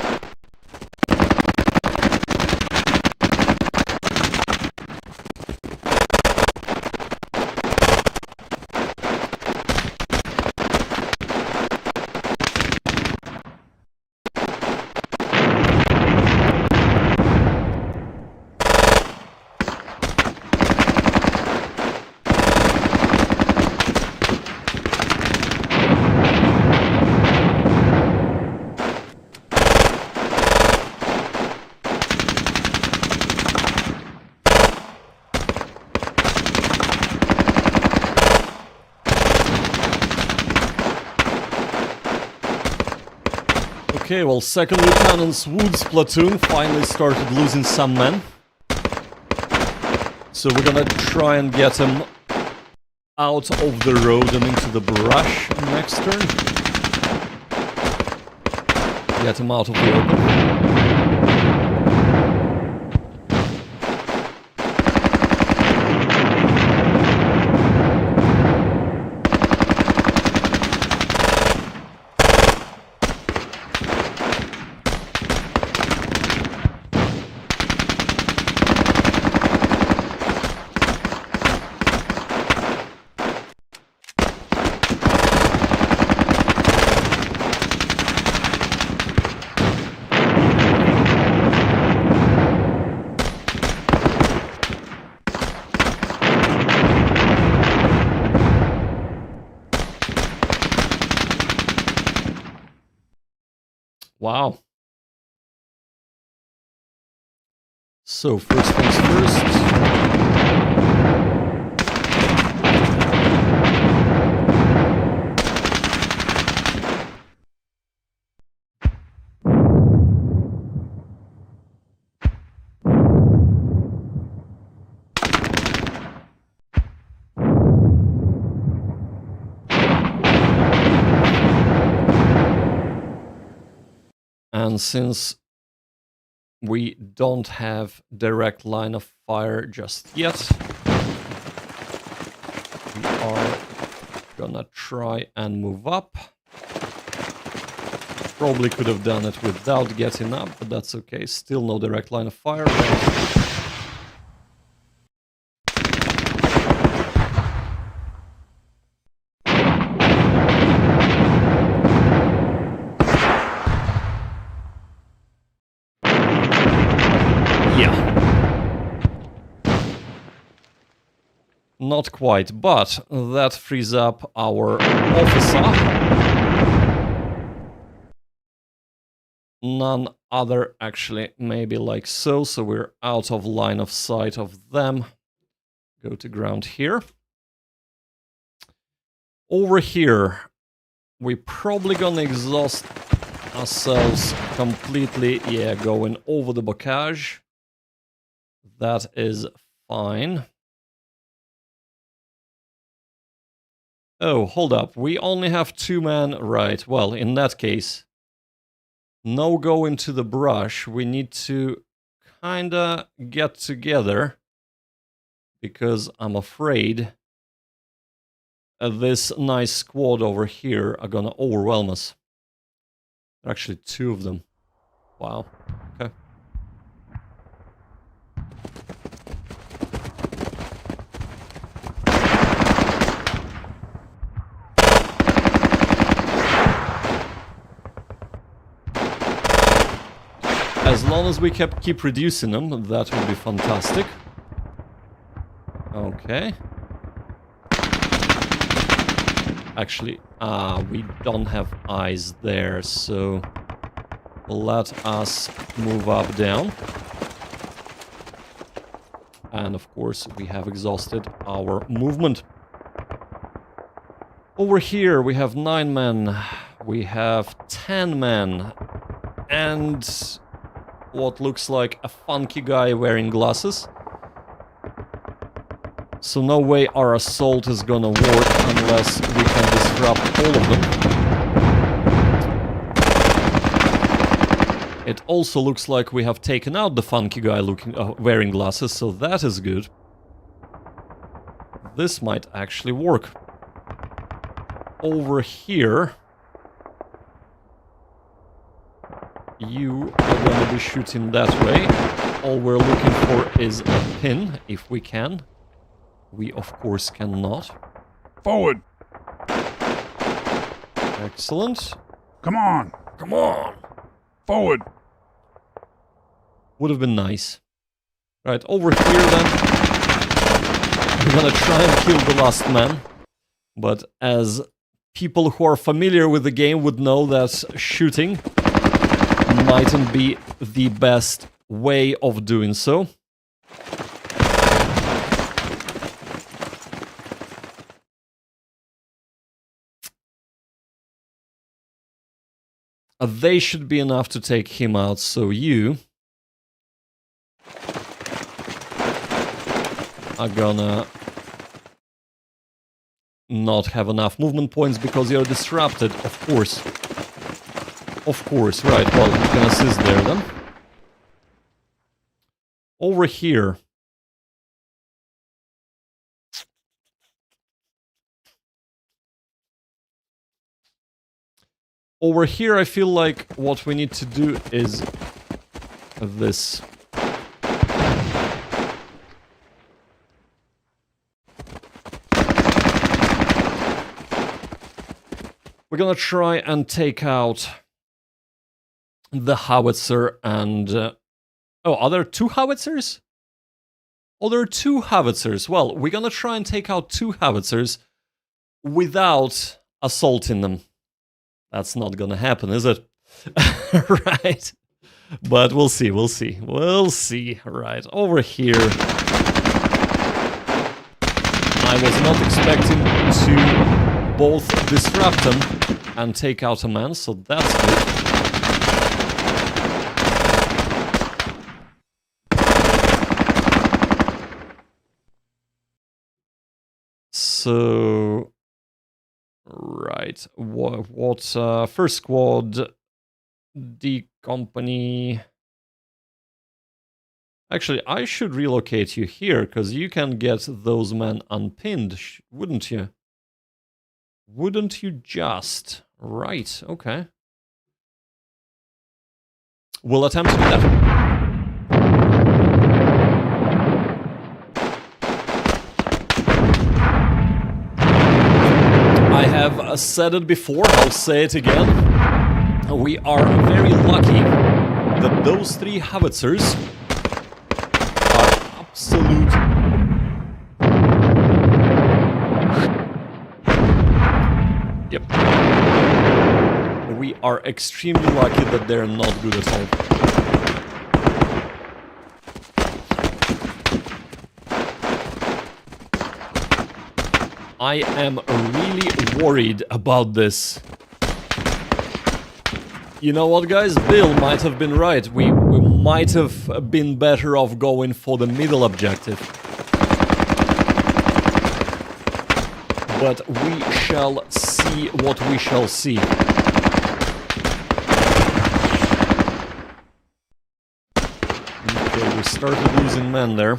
Okay, well, 2nd Lieutenant Wood's platoon finally started losing some men. So we're gonna try and get him out of the road and into the brush next turn. Get him out of the open. Wow. So, first things first. And since we don't have direct line of fire just yet, we are gonna try and move up. Probably could have done it without getting up, but that's okay. Still no direct line of fire. Not quite, but that frees up our officer. None other, actually, maybe like so. So we're out of line of sight of them. Go to ground here. Over here, we're probably gonna exhaust ourselves completely. Yeah, going over the bocage. That is fine. Oh, hold up. We only have 2 men. Right. Well, in that case, no go into the brush. We need to kinda get together because I'm afraid this nice squad over here are gonna overwhelm us. There are actually 2 of them. Wow. Okay. As long as we keep reducing them, that would be fantastic. Okay. Actually, we don't have eyes there, so let us move up, down. And of course, we have exhausted our movement. Over here, we have 9 men. We have 10 men. And what looks like a funky guy wearing glasses. So no way our assault is gonna work unless we can disrupt all of them. It also looks like we have taken out the funky guy wearing glasses, so that is good. This might actually work. Over here, you are going to be shooting that way. All we're looking for is a pin, if we can. We, of course, cannot. Forward. Excellent. Come on. Come on. Forward. Would have been nice. Right, over here then. We're gonna try and kill the last man. But as people who are familiar with the game would know, that shooting mightn't be the best way of doing so. They should be enough to take him out, so you are gonna not have enough movement points because you're disrupted, of course. Of course, right, well, you can assist there then. Over here. Over here, I feel like what we need to do is this. We're gonna try and take out the howitzer and... oh, are there 2 howitzers? Oh, there are 2 howitzers. Well, we're gonna try and take out 2 howitzers without assaulting them. That's not gonna happen, is it? Right. But we'll see, we'll see. We'll see. Right, over here. I was not expecting to both disrupt them and take out a man, so that's good. So... right, what first squad, D company... Actually, I should relocate you here, because you can get those men unpinned, wouldn't you? Wouldn't you just? Right, okay. We'll attempt to do that. I have said it before, I'll say it again. We are very lucky that those 3 howitzers are absolute... Yep. We are extremely lucky that they're not good at all. I am really worried about this. You know what, guys? Bill might have been right. We might have been better off going for the middle objective. But we shall see what we shall see. Okay, we started losing men there.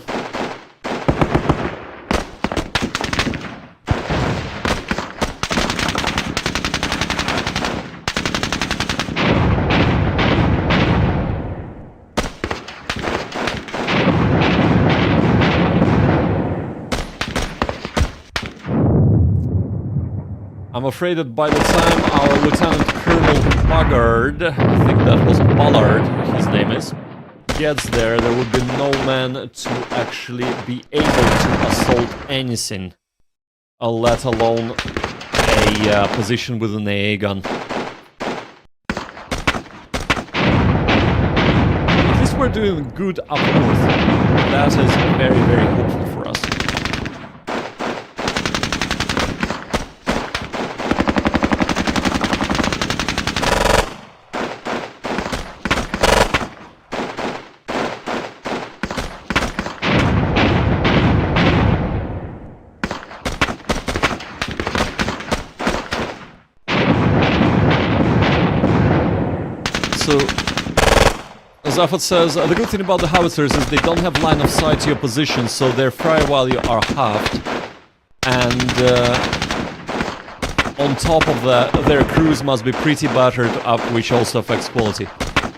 I'm afraid that by the time our Lieutenant Colonel Ballard, I think that was Ballard, his name is, gets there, there would be no man to actually be able to assault anything, let alone a position with an AA gun. At least we're doing good up north. That is very, very hopeful for us. So, Zafat says, the good thing about the howitzers is they don't have line of sight to your position, so their fire value are halved. And on top of that, their crews must be pretty battered up, which also affects quality.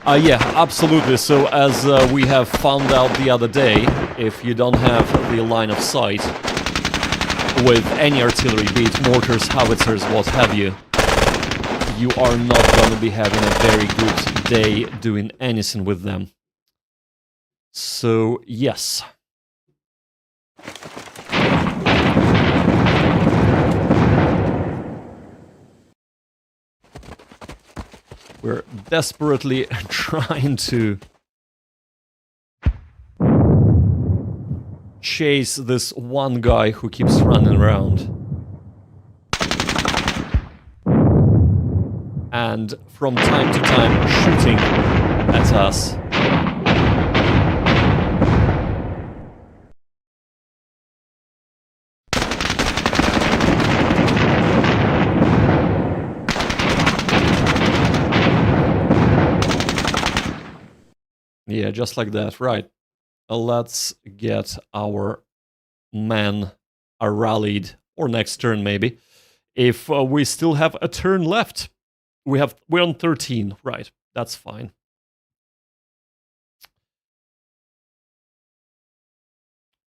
Yeah, absolutely. So as we have found out the other day, if you don't have the line of sight with any artillery, be it mortars, howitzers, what have you, you are not going to be having a very good day doing anything with them. So, yes. We're desperately trying to chase this one guy who keeps running around. And from time to time shooting at us. Yeah, just like that, right. Let's get our men rallied, or next turn maybe. If we still have a turn left. We're on 13, right, that's fine.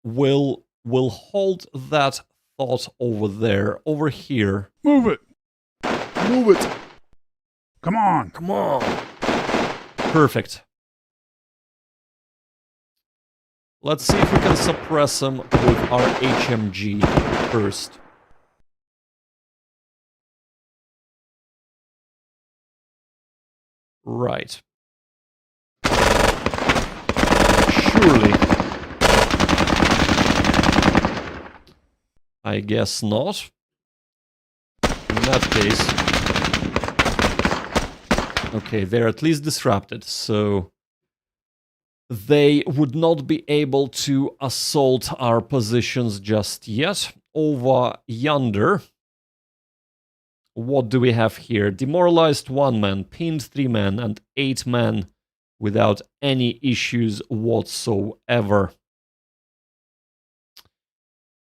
We'll hold that thought over there, over here. Move it! Move it! Come on! Come on! Perfect. Let's see if we can suppress them with our HMG first. Right. Surely. I guess not. In that case. Okay, they're at least disrupted, so they would not be able to assault our positions just yet. Over yonder. What do we have here? Demoralized 1 man, pinned 3 men, and 8 men without any issues whatsoever.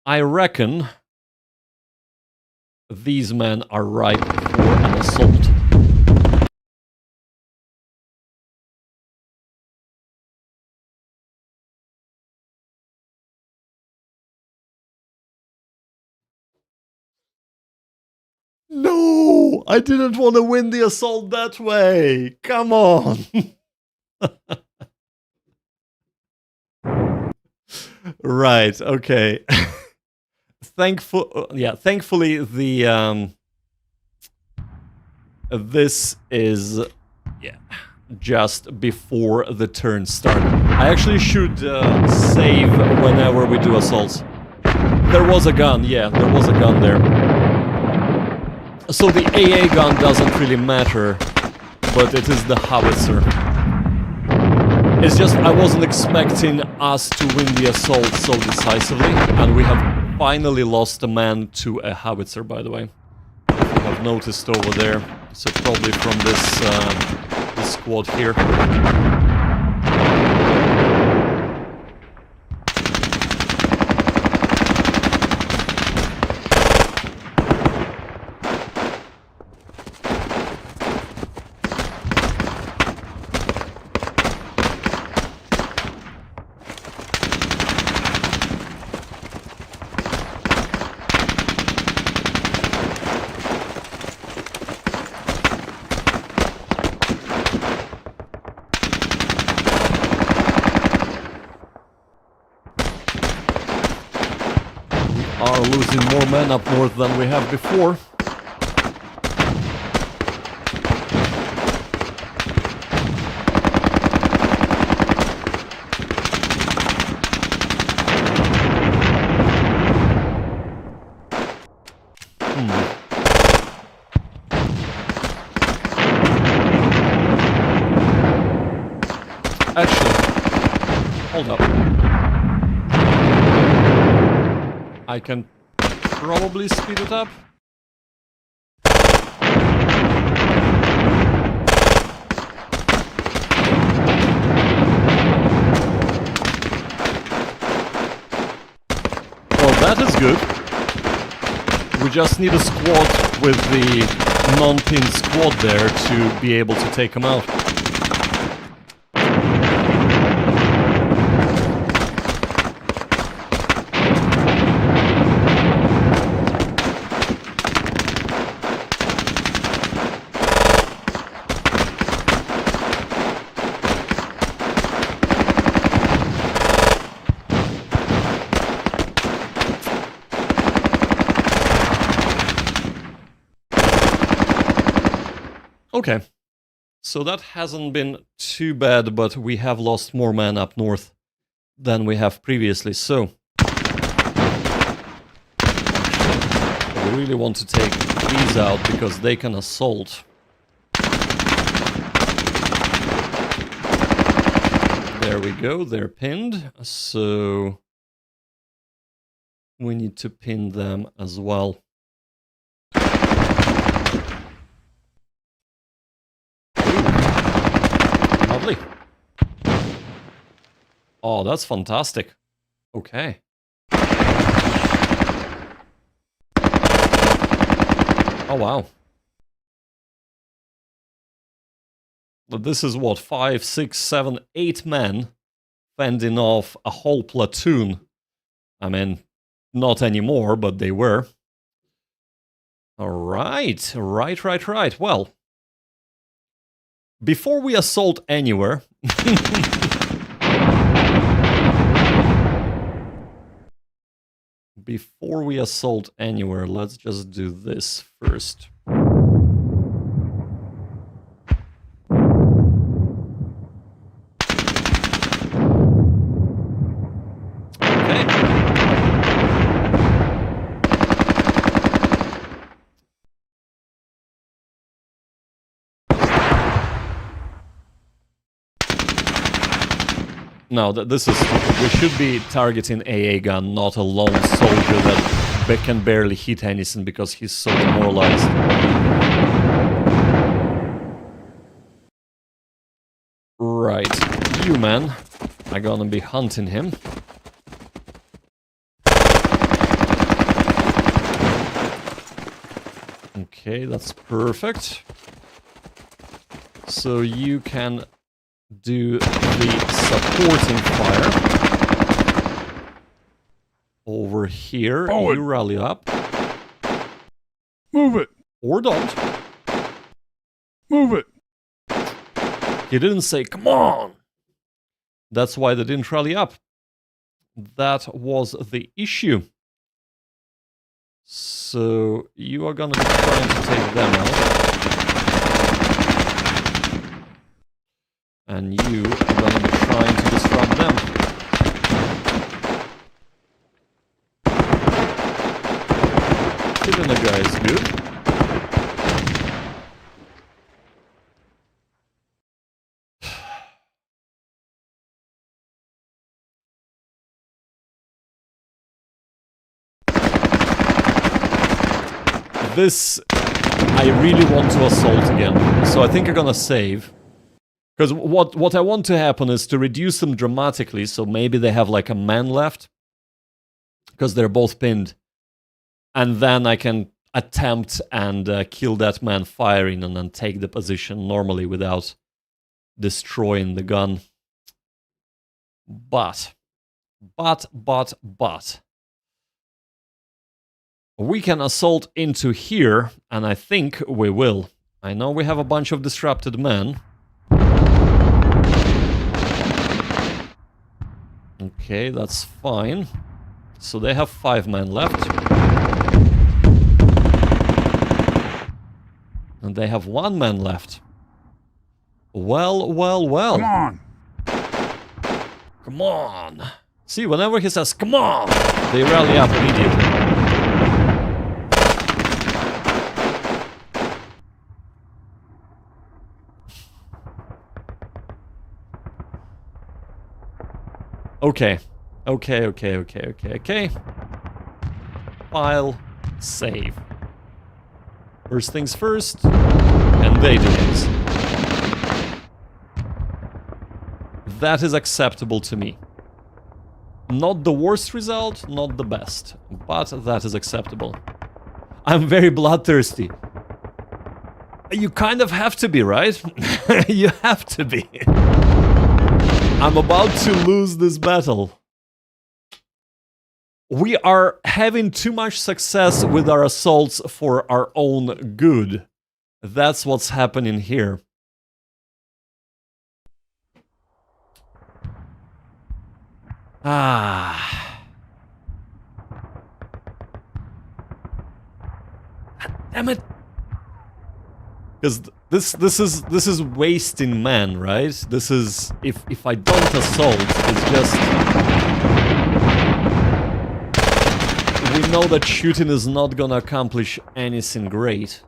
I reckon these men are ripe for an assault. No, I didn't want to win the assault that way. Come on. Right, okay. Thankfully the this is just before the turn start. I actually should save whenever we do assaults. There was a gun, yeah, there was a gun there. So the AA gun doesn't really matter, but it is the howitzer. It's just I wasn't expecting us to win the assault so decisively, and we have finally lost a man to a howitzer, by the way. If you have noticed over there, so probably from this squad here. Are losing more men up north than we have before. Actually, hold up. I can probably speed it up. that is good. We just need a squad with the non-pinned squad there to be able to take them out. Okay, so that hasn't been too bad, but we have lost more men up north than we have previously, so we really want to take these out because they can assault. There we go, they're pinned, so we need to pin them as well. Lovely. Oh, that's fantastic. Okay. Oh, wow. But this is what, 5, 6, 7, 8 men fending off a whole platoon. I mean, not anymore, but they were. All right, right. Well, before we assault anywhere, let's just do this first. No, this is stupid. We should be targeting AA gun, not a lone soldier that can barely hit anything because he's so demoralized. Right, you man are gonna be hunting him. Okay, that's perfect. So you can do the supporting fire over here. Forward. You rally up. Move it. Or don't. Move it. He didn't say, come on! That's why they didn't rally up. That was the issue. So you are gonna be trying to take them out. And you are going to be trying to disrupt them. Killing the guy is good. This, I really want to assault again. So I think I'm going to save. Because what I want to happen is to reduce them dramatically, so maybe they have like a man left, because they're both pinned, and then I can attempt and kill that man firing and then take the position normally without destroying the gun. But, we can assault into here, and I think we will. I know we have a bunch of disrupted men. Okay, that's fine. So they have 5 men left. And they have 1 man left. Well. Come on. Come on. See, whenever he says, come on, they rally up immediately. Okay. File, save. First things first, and they do it. That is acceptable to me. Not the worst result, not the best, but that is acceptable. I'm very bloodthirsty. You kind of have to be, right? You have to be. I'm about to lose this battle. We are having too much success with our assaults for our own good. That's what's happening here. Ah. Damn it. Because this is wasting man, right? This is if I don't assault, it's just we know that shooting is not gonna accomplish anything great.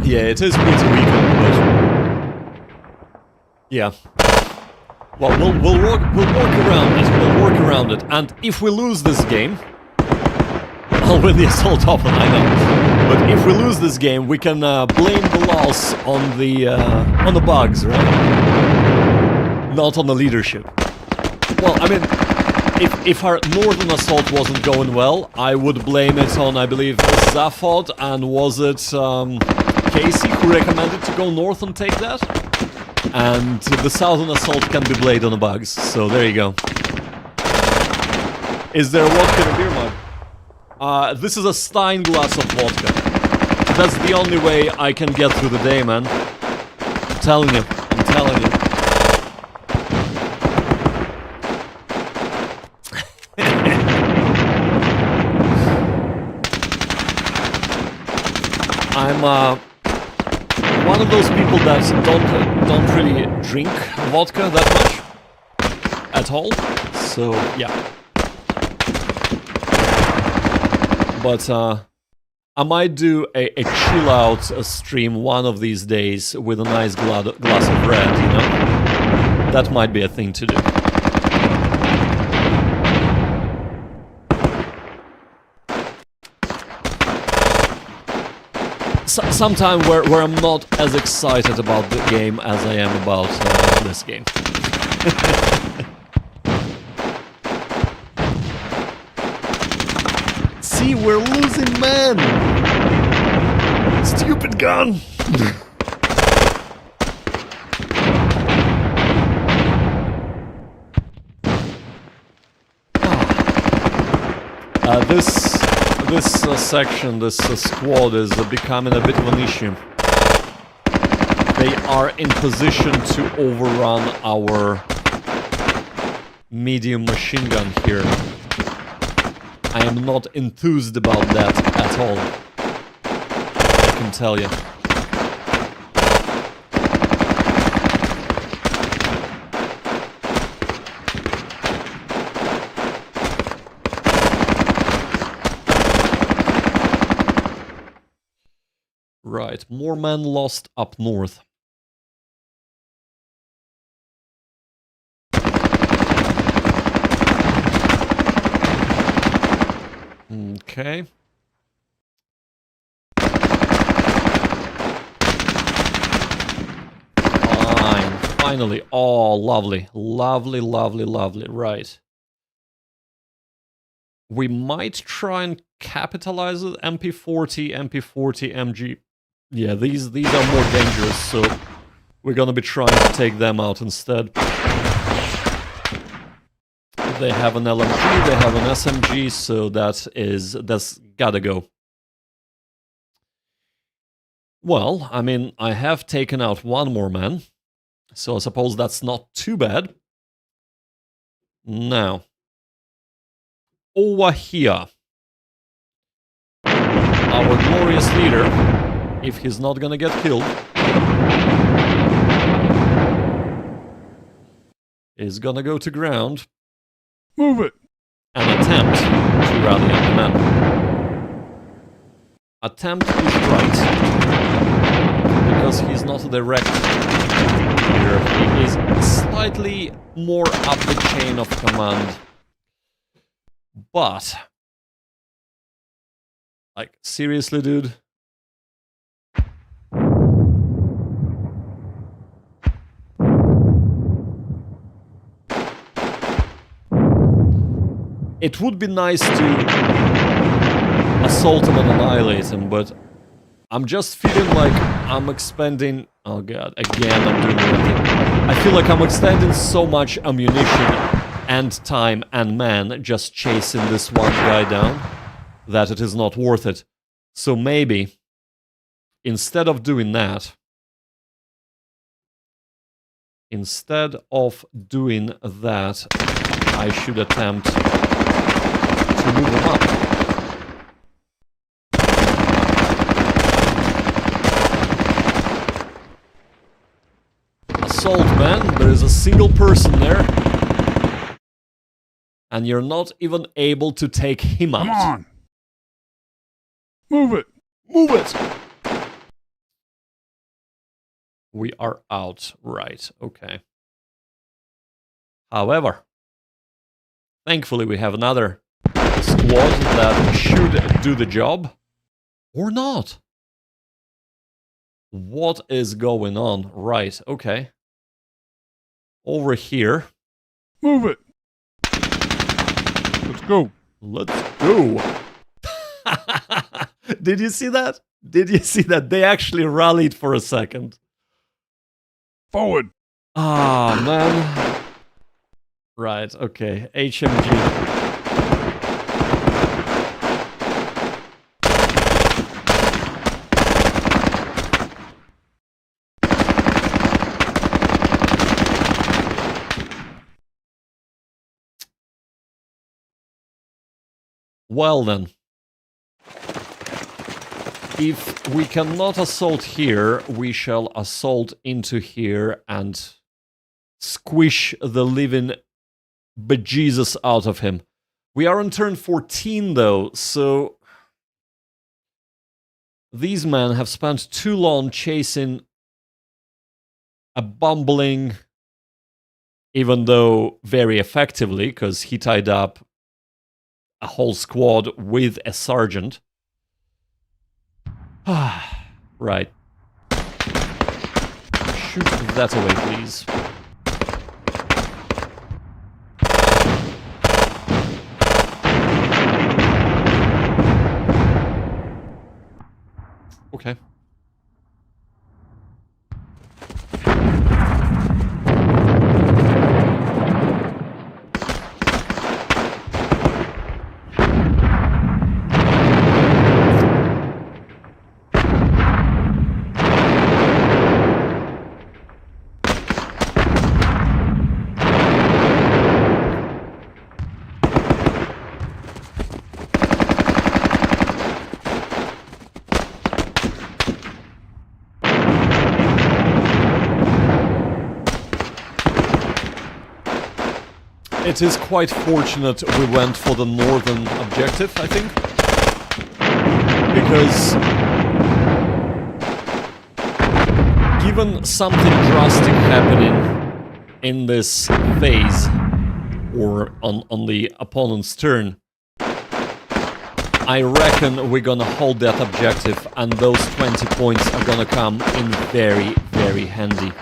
Yeah, it is pretty weakened, but yeah. Well, we'll work around it. We'll work around it, and if we lose this game, I'll win the assault often, I know. But if we lose this game, we can blame the loss on the bugs, right? Not on the leadership. Well, I mean, if our northern assault wasn't going well, I would blame it on, I believe, Zaphod, and was it Casey who recommended to go north and take that? And the southern assault can be blamed on the bugs, so there you go. Is there a vodka in a beer mug? This is a Stein glass of vodka. That's the only way I can get through the day, man. I'm telling you. I'm telling you. I'm one of those people that don't really drink vodka that much at all. So yeah. But I might do a chill out stream one of these days with a nice glass of red, you know? That might be a thing to do. Sometime where I'm not as excited about the game as I am about this game. See, we're losing men! Stupid gun! This section, this squad is becoming a bit of an issue. They are in position to overrun our medium machine gun here. I am not enthused about that at all. I can tell you. Right, more men lost up north. Okay. Fine, finally. Oh, lovely. Lovely, lovely, lovely. Right. We might try and capitalize it. MP40, MP40, MG. Yeah, these are more dangerous, so we're gonna be trying to take them out instead. They have an LMG, they have an SMG, so that's gotta go. Well, I mean, I have taken out one more man, so I suppose that's not too bad. Now, over here, our glorious leader, if he's not gonna get killed, is gonna go to ground. Move it! And attempt to rally up the men. Attempt is right. Because he's not a direct leader. He is slightly more up the chain of command. But Like, seriously, dude? It would be nice to assault him and annihilate him, but I'm just feeling like I'm expending... Oh god, again I'm doing it. I feel like I'm extending so much ammunition and time and man just chasing this one guy down that it is not worth it. So maybe, instead of doing that, I should attempt to move him up. Assault, man. There is a single person there. And you're not even able to take him out. Come on. Move it. Move it! We are out. Right, okay. However, thankfully we have another squad that should do the job. Or not. What is going on? Right, okay. Over here. Move it. Let's go. Let's go. Did you see that? Did you see that? They actually rallied for a second. Forward. Ah, man. Right, okay. HMG. Well then. If we cannot assault here, we shall assault into here and squish the living bejesus out of him. We are on turn 14 though, so these men have spent too long chasing a bumbling, even though very effectively, because he tied up a whole squad with a sergeant. Right. Shoot that away, please. Okay. It is quite fortunate we went for the northern objective, I think. Because given something drastic happening in this phase, or on the opponent's turn, I reckon we're gonna hold that objective, and those 20 points are gonna come in very, very handy.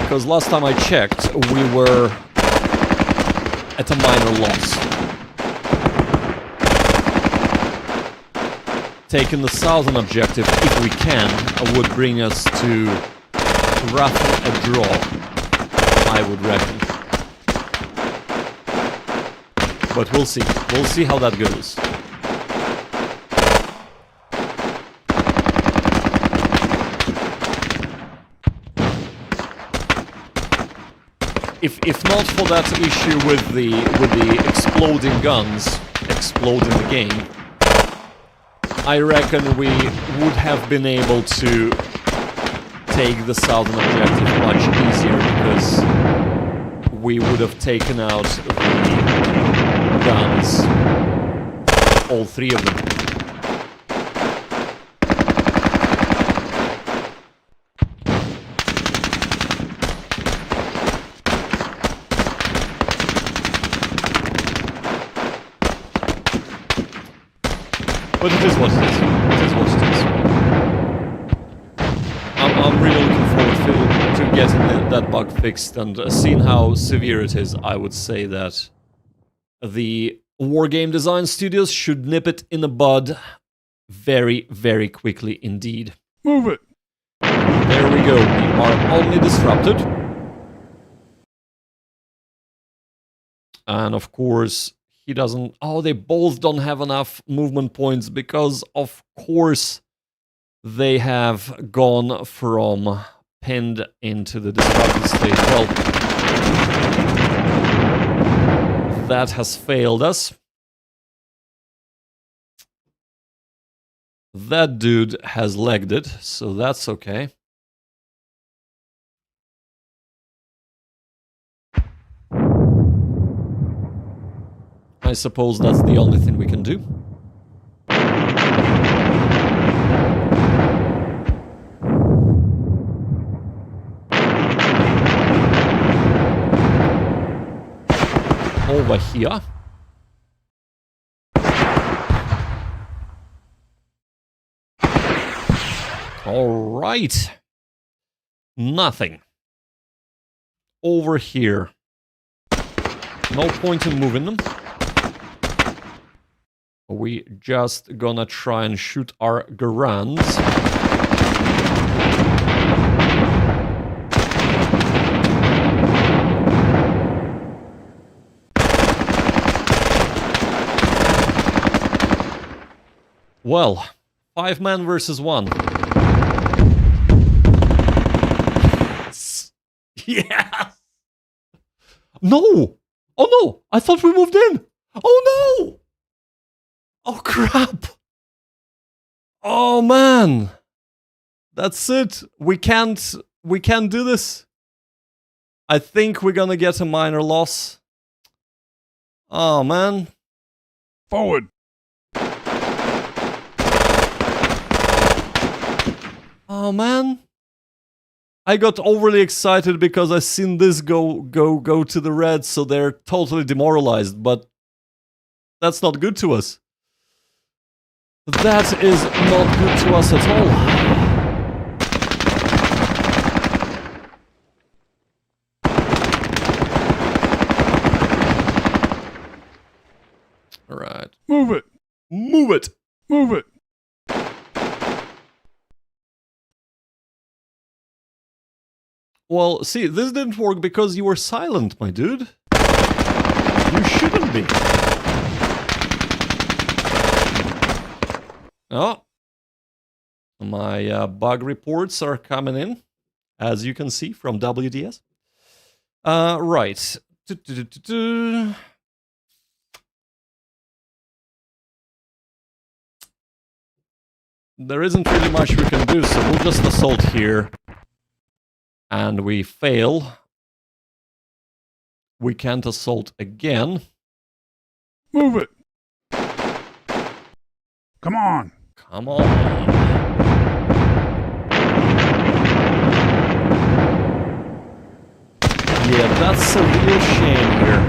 Because last time I checked, we were at a minor loss. Taking the southern objective, if we can, would bring us to roughly a draw, I would reckon. But we'll see. We'll see how that goes. If not for that issue with the exploding guns, exploding the game, I reckon we would have been able to take the southern objective much easier, because we would have taken out the guns, all three of them. But it is what it is. It is what it is. I'm really looking forward to getting that bug fixed, and seeing how severe it is, I would say that the Wargame design studios should nip it in the bud very, very quickly indeed. Move it. There we go. We are only disrupted. And of course, he doesn't... Oh, they both don't have enough movement points because, of course, they have gone from pinned into the disrupted state. Well, that has failed us. That dude has legged it, so that's okay. I suppose that's the only thing we can do. Over here. All right. Nothing. Over here. No point in moving them. We just gonna try and shoot our Garands. Well, 5 men versus 1. Yes! No! Oh no! I thought we moved in! Oh no! Oh crap! Oh man! That's it. We can't do this. I think we're gonna get a minor loss. Oh man. Forward. Oh man. I got overly excited because I seen this go to the red, so they're totally demoralized, but that's not good to us. That is not good to us at all. Alright. Move it. Move it. Move it. Well, see, this didn't work because you were silent, my dude. You shouldn't be. Oh. My bug reports are coming in, as you can see from WDS. Right. There isn't really much we can do, so we'll just assault here. And we fail. We can't assault again. Move it. Come on. Come on. Yeah, that's a real shame here.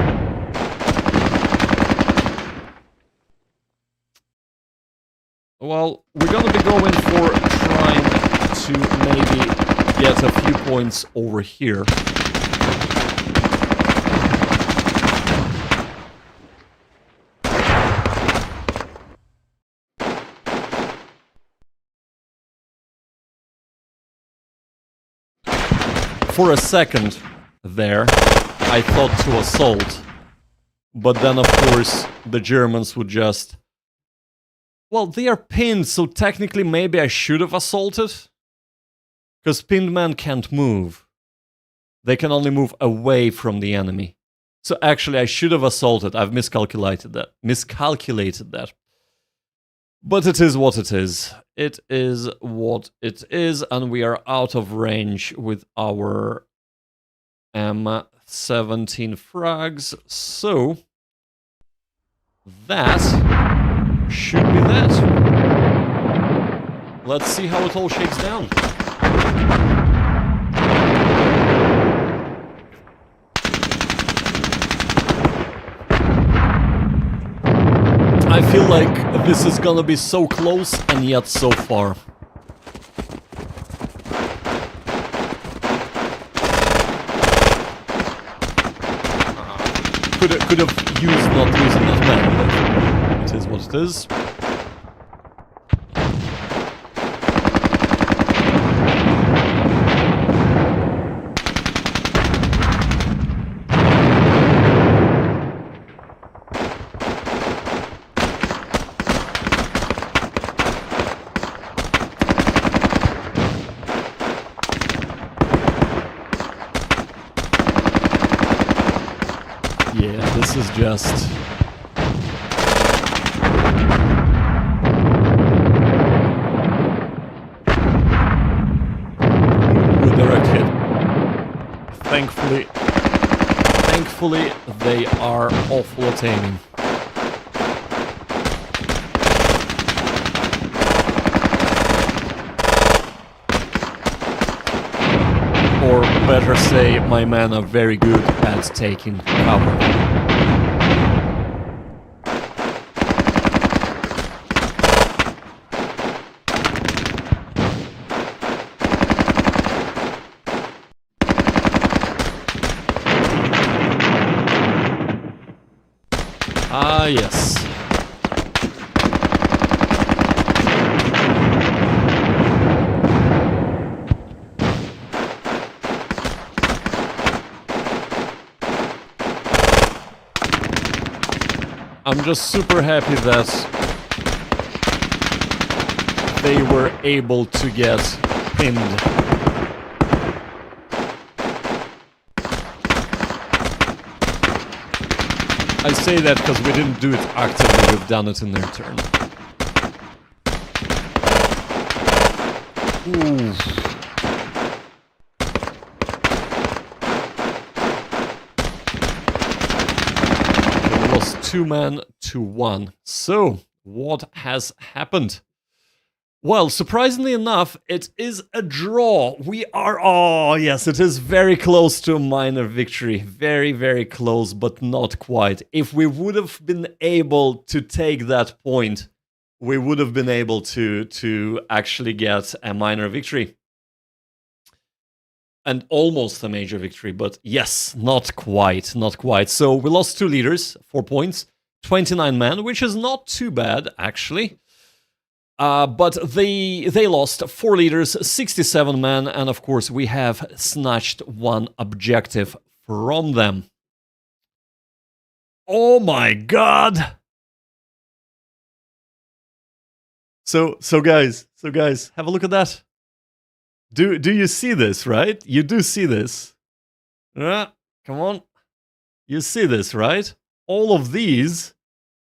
Well, we're gonna be going for trying to maybe get a few points over here. For a second there, I thought to assault, but then of course the Germans would just... Well, they are pinned, so technically maybe I should have assaulted. Because pinned men can't move. They can only move away from the enemy. So actually I should have assaulted. I've miscalculated that. But it is what it is. It is what it is, and we are out of range with our M17 frags. So that should be that. Let's see how it all shakes down. I feel like this is gonna be so close and yet so far. Could have used not losing that man, but it is what it is. Yeah, this is just... Ooh, a direct hit. Thankfully, they are awful at aiming. Or better say, my men are very good at taking cover. Ah, yes. I'm just super happy that they were able to get pinned. I say that because we didn't do it actively, we've done it in their turn. Ooh. We lost 2 men to 1. So, what has happened? Well, surprisingly enough, it is a draw. We are... Oh, yes, it is very close to a minor victory. Very, very close, but not quite. If we would have been able to take that point, we would have been able to actually get a minor victory. And almost a major victory, but yes, not quite, not quite. So we lost 2 leaders, 4 points, 29 men, which is not too bad, actually. But they lost 4 leaders, 67 men, and of course we have snatched 1 objective from them. Oh my god! So guys, have a look at that. Do you see this, right? You do see this. Come on. You see this, right? All of these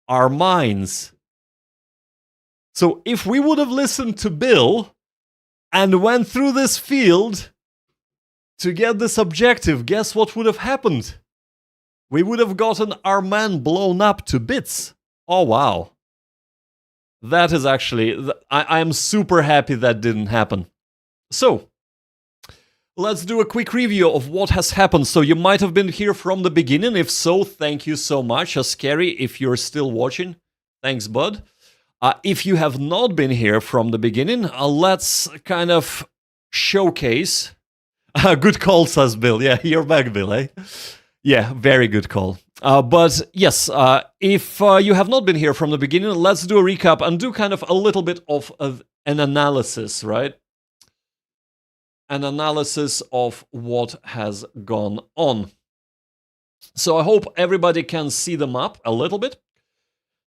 are mines. So if we would have listened to Bill and went through this field to get this objective, guess what would have happened? We would have gotten our man blown up to bits. Oh, wow. That is actually... I am super happy that didn't happen. So, let's do a quick review of what has happened. So you might have been here from the beginning. If so, thank you so much. Scary, if you're still watching. Thanks, bud. If you have not been here from the beginning, let's kind of showcase... good call, says Bill. Yeah, you're back, Bill, eh? Yeah, very good call. But yes, if you have not been here from the beginning, let's do a recap and do kind of a little bit of an analysis, right? An analysis of what has gone on. So I hope everybody can see the map a little bit.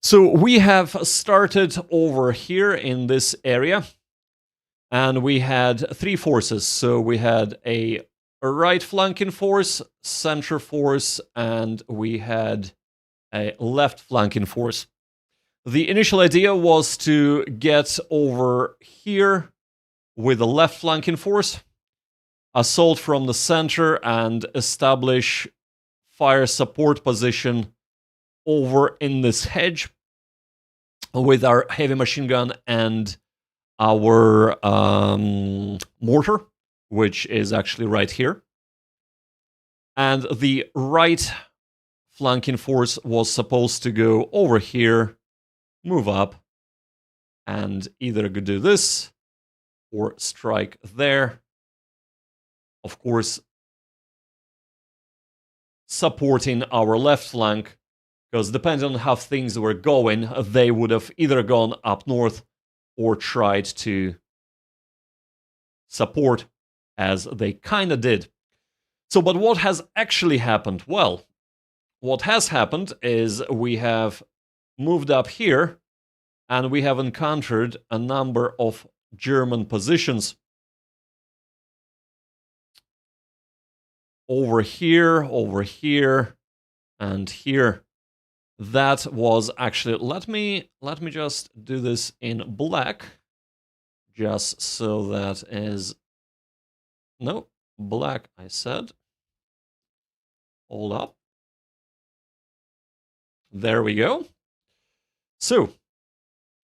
So we have started over here in this area, and we had 3 forces. So we had a right flanking force, center force, and we had a left flanking force. The initial idea was to get over here with the left flanking force, assault from the center, and establish fire support position over in this hedge with our heavy machine gun and our mortar, which is actually right here. And the right flanking force was supposed to go over here move up, and either do this or strike there. Of course, supporting our left flank, because depending on how things were going, they would have either gone up north or tried to support, as they kind of did. So, but what has actually happened? Well, what has happened is we have moved up here, and we have encountered a number of German positions over here, and here. That was actually, let me just do this in black, just so that is, no, black I said. Hold up. There we go. So,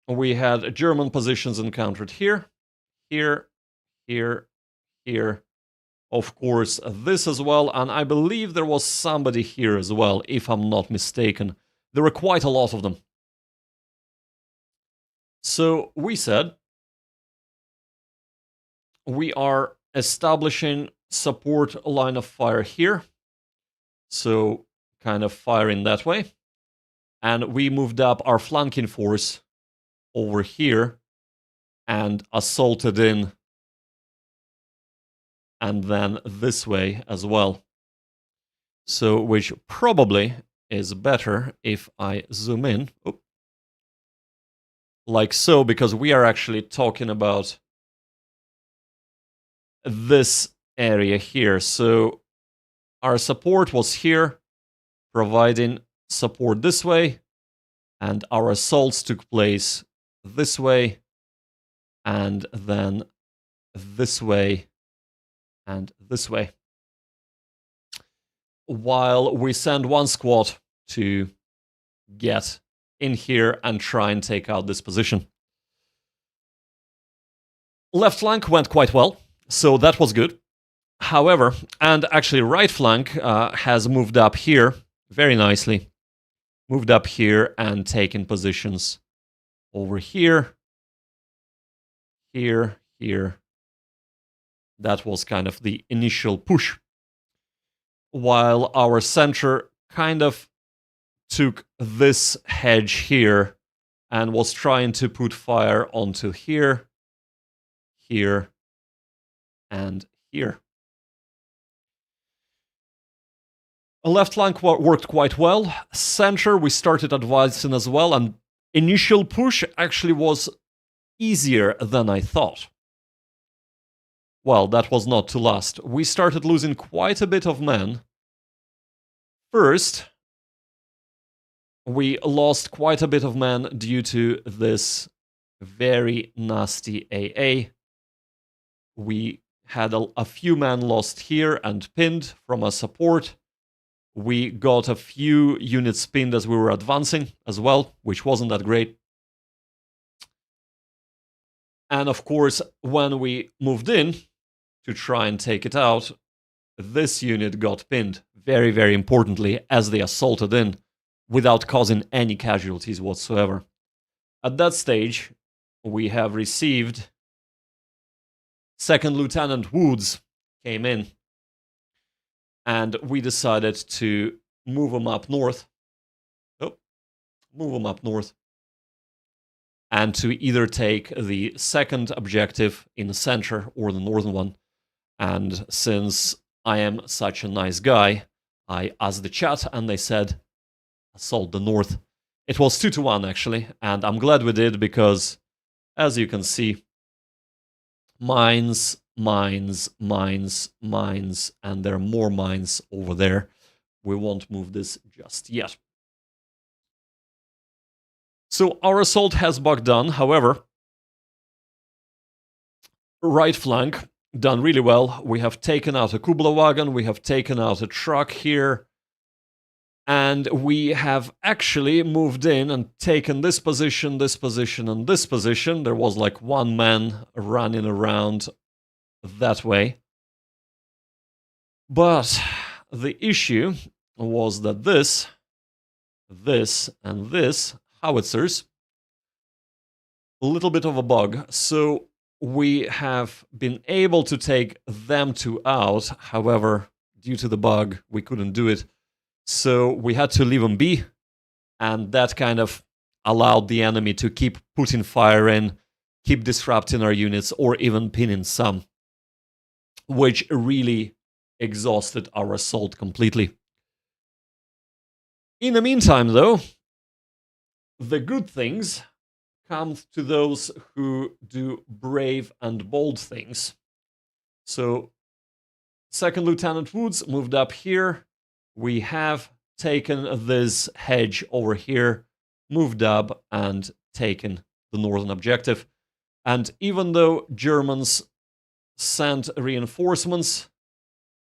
we had German positions encountered here, here, here, here. Of course, this as well, and I believe there was somebody here as well, if I'm not mistaken. There were quite a lot of them. So we said we are establishing support line of fire here. So kind of firing that way. And we moved up our flanking force over here and assaulted in, and then this way as well. So, which probably is better if I zoom in. Oop. Like so, because we are actually talking about this area here. So our support was here, providing support this way, and our assaults took place this way, and then this way, and this way. While we send one squad to get in here and try and take out this position. Left flank went quite well, so that was good. However, and actually right flank has moved up here very nicely. Moved up here and taken positions over here, here, here. That was kind of the initial push. While our center kind of took this hedge here and was trying to put fire onto here, here, and here. A left flank worked quite well. Center, we started advancing as well, and initial push actually was easier than I thought. Well, that was not to last. We started losing quite a bit of men. First, we lost quite a bit of men due to this very nasty AA. We had a few men lost here and pinned from our support. We got a few units pinned as we were advancing as well, which wasn't that great. And of course, when we moved in to try and take it out, this unit got pinned, very, very importantly, as they assaulted in, without causing any casualties whatsoever. At that stage, we have received Second Lieutenant Woods came in, and we decided to move him up north. Move him up north. And to either take the second objective in the center or the northern one. And since I am such a nice guy, I asked the chat and they said, assault the north. It was 2-1 actually, and I'm glad we did because, as you can see, mines, mines, mines, mines, and there are more mines over there. We won't move this just yet. So our assault has bugged done, however, right flank done really well. We have taken out a Kubla wagon, we have taken out a truck here, and we have actually moved in and taken this position, this position, and this position. There was like one man running around that way. But the issue was that this, and this howitzers little bit of a bug. So we have been able to take them two out. However, due to the bug, we couldn't do it. So we had to leave them be. And that kind of allowed the enemy to keep putting fire in, keep disrupting our units, or even pinning some, which really exhausted our assault completely. In the meantime, though, the good things come to those who do brave and bold things. So, Second Lieutenant Woods moved up here. We have taken this hedge over here, moved up, and taken the northern objective. And even though Germans sent reinforcements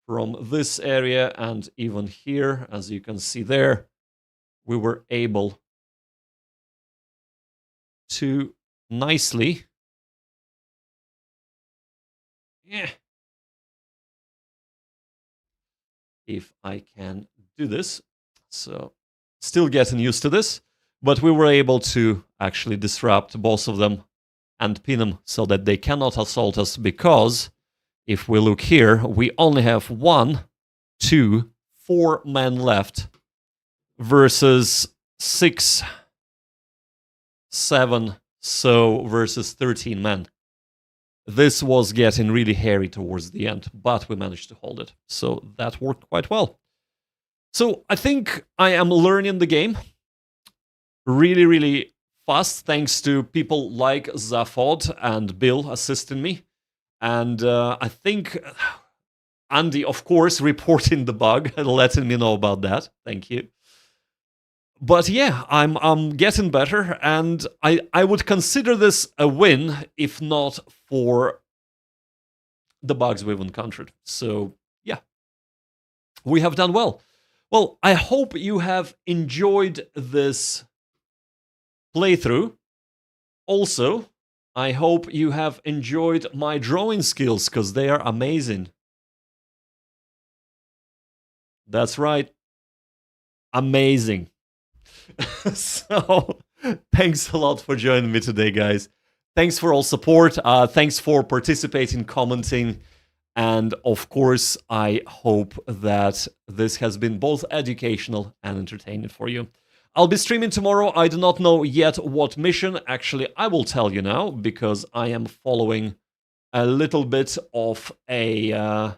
from this area and even here, as you can see there, we were able to nicely, if I can do this, so still getting used to this, but we were able to actually disrupt both of them and pin them so that they cannot assault us, because if we look here, we only have 1, 2, 4 men left versus 6, 7, so versus 13 men. This was getting really hairy towards the end, but we managed to hold it. So that worked quite well. So I think I am learning the game really, really fast, thanks to people like Zafod and Bill assisting me. And I think Andy, of course, reporting the bug and letting me know about that. Thank you. But yeah, I'm getting better, and I would consider this a win if not for the bugs we've encountered. So yeah, we have done well. Well, I hope you have enjoyed this playthrough. Also, I hope you have enjoyed my drawing skills, because they are amazing. That's right. Amazing. So, thanks a lot for joining me today, guys. Thanks for all support. Thanks for participating, commenting. And of course, I hope that this has been both educational and entertaining for you. I'll be streaming tomorrow. I do not know yet what mission. Actually, I will tell you now, because I am following a little bit of a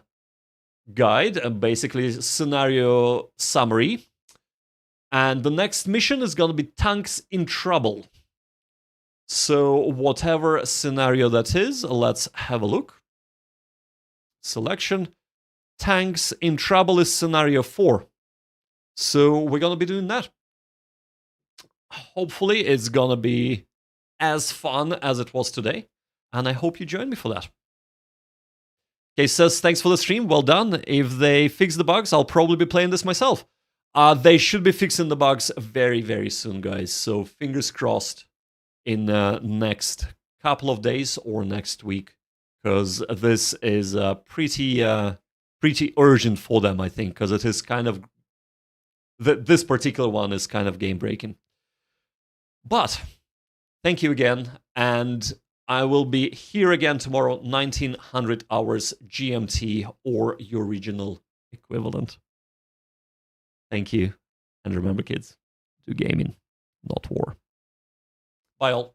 guide, basically scenario summary. And the next mission is going to be Tanks in Trouble. So whatever scenario that is, let's have a look. Selection. Tanks in Trouble is scenario 4. So we're going to be doing that. Hopefully it's going to be as fun as it was today. And I hope you join me for that. Okay, says, thanks for the stream. Well done. If they fix the bugs, I'll probably be playing this myself. They should be fixing the bugs very, very soon, guys. So fingers crossed in the next couple of days or next week, because this is pretty urgent for them, I think, because it is kind of this particular one is kind of game breaking. But thank you again, and I will be here again tomorrow, 1900 hours GMT or your regional equivalent. Thank you. And remember, kids, do gaming, not war. Bye all.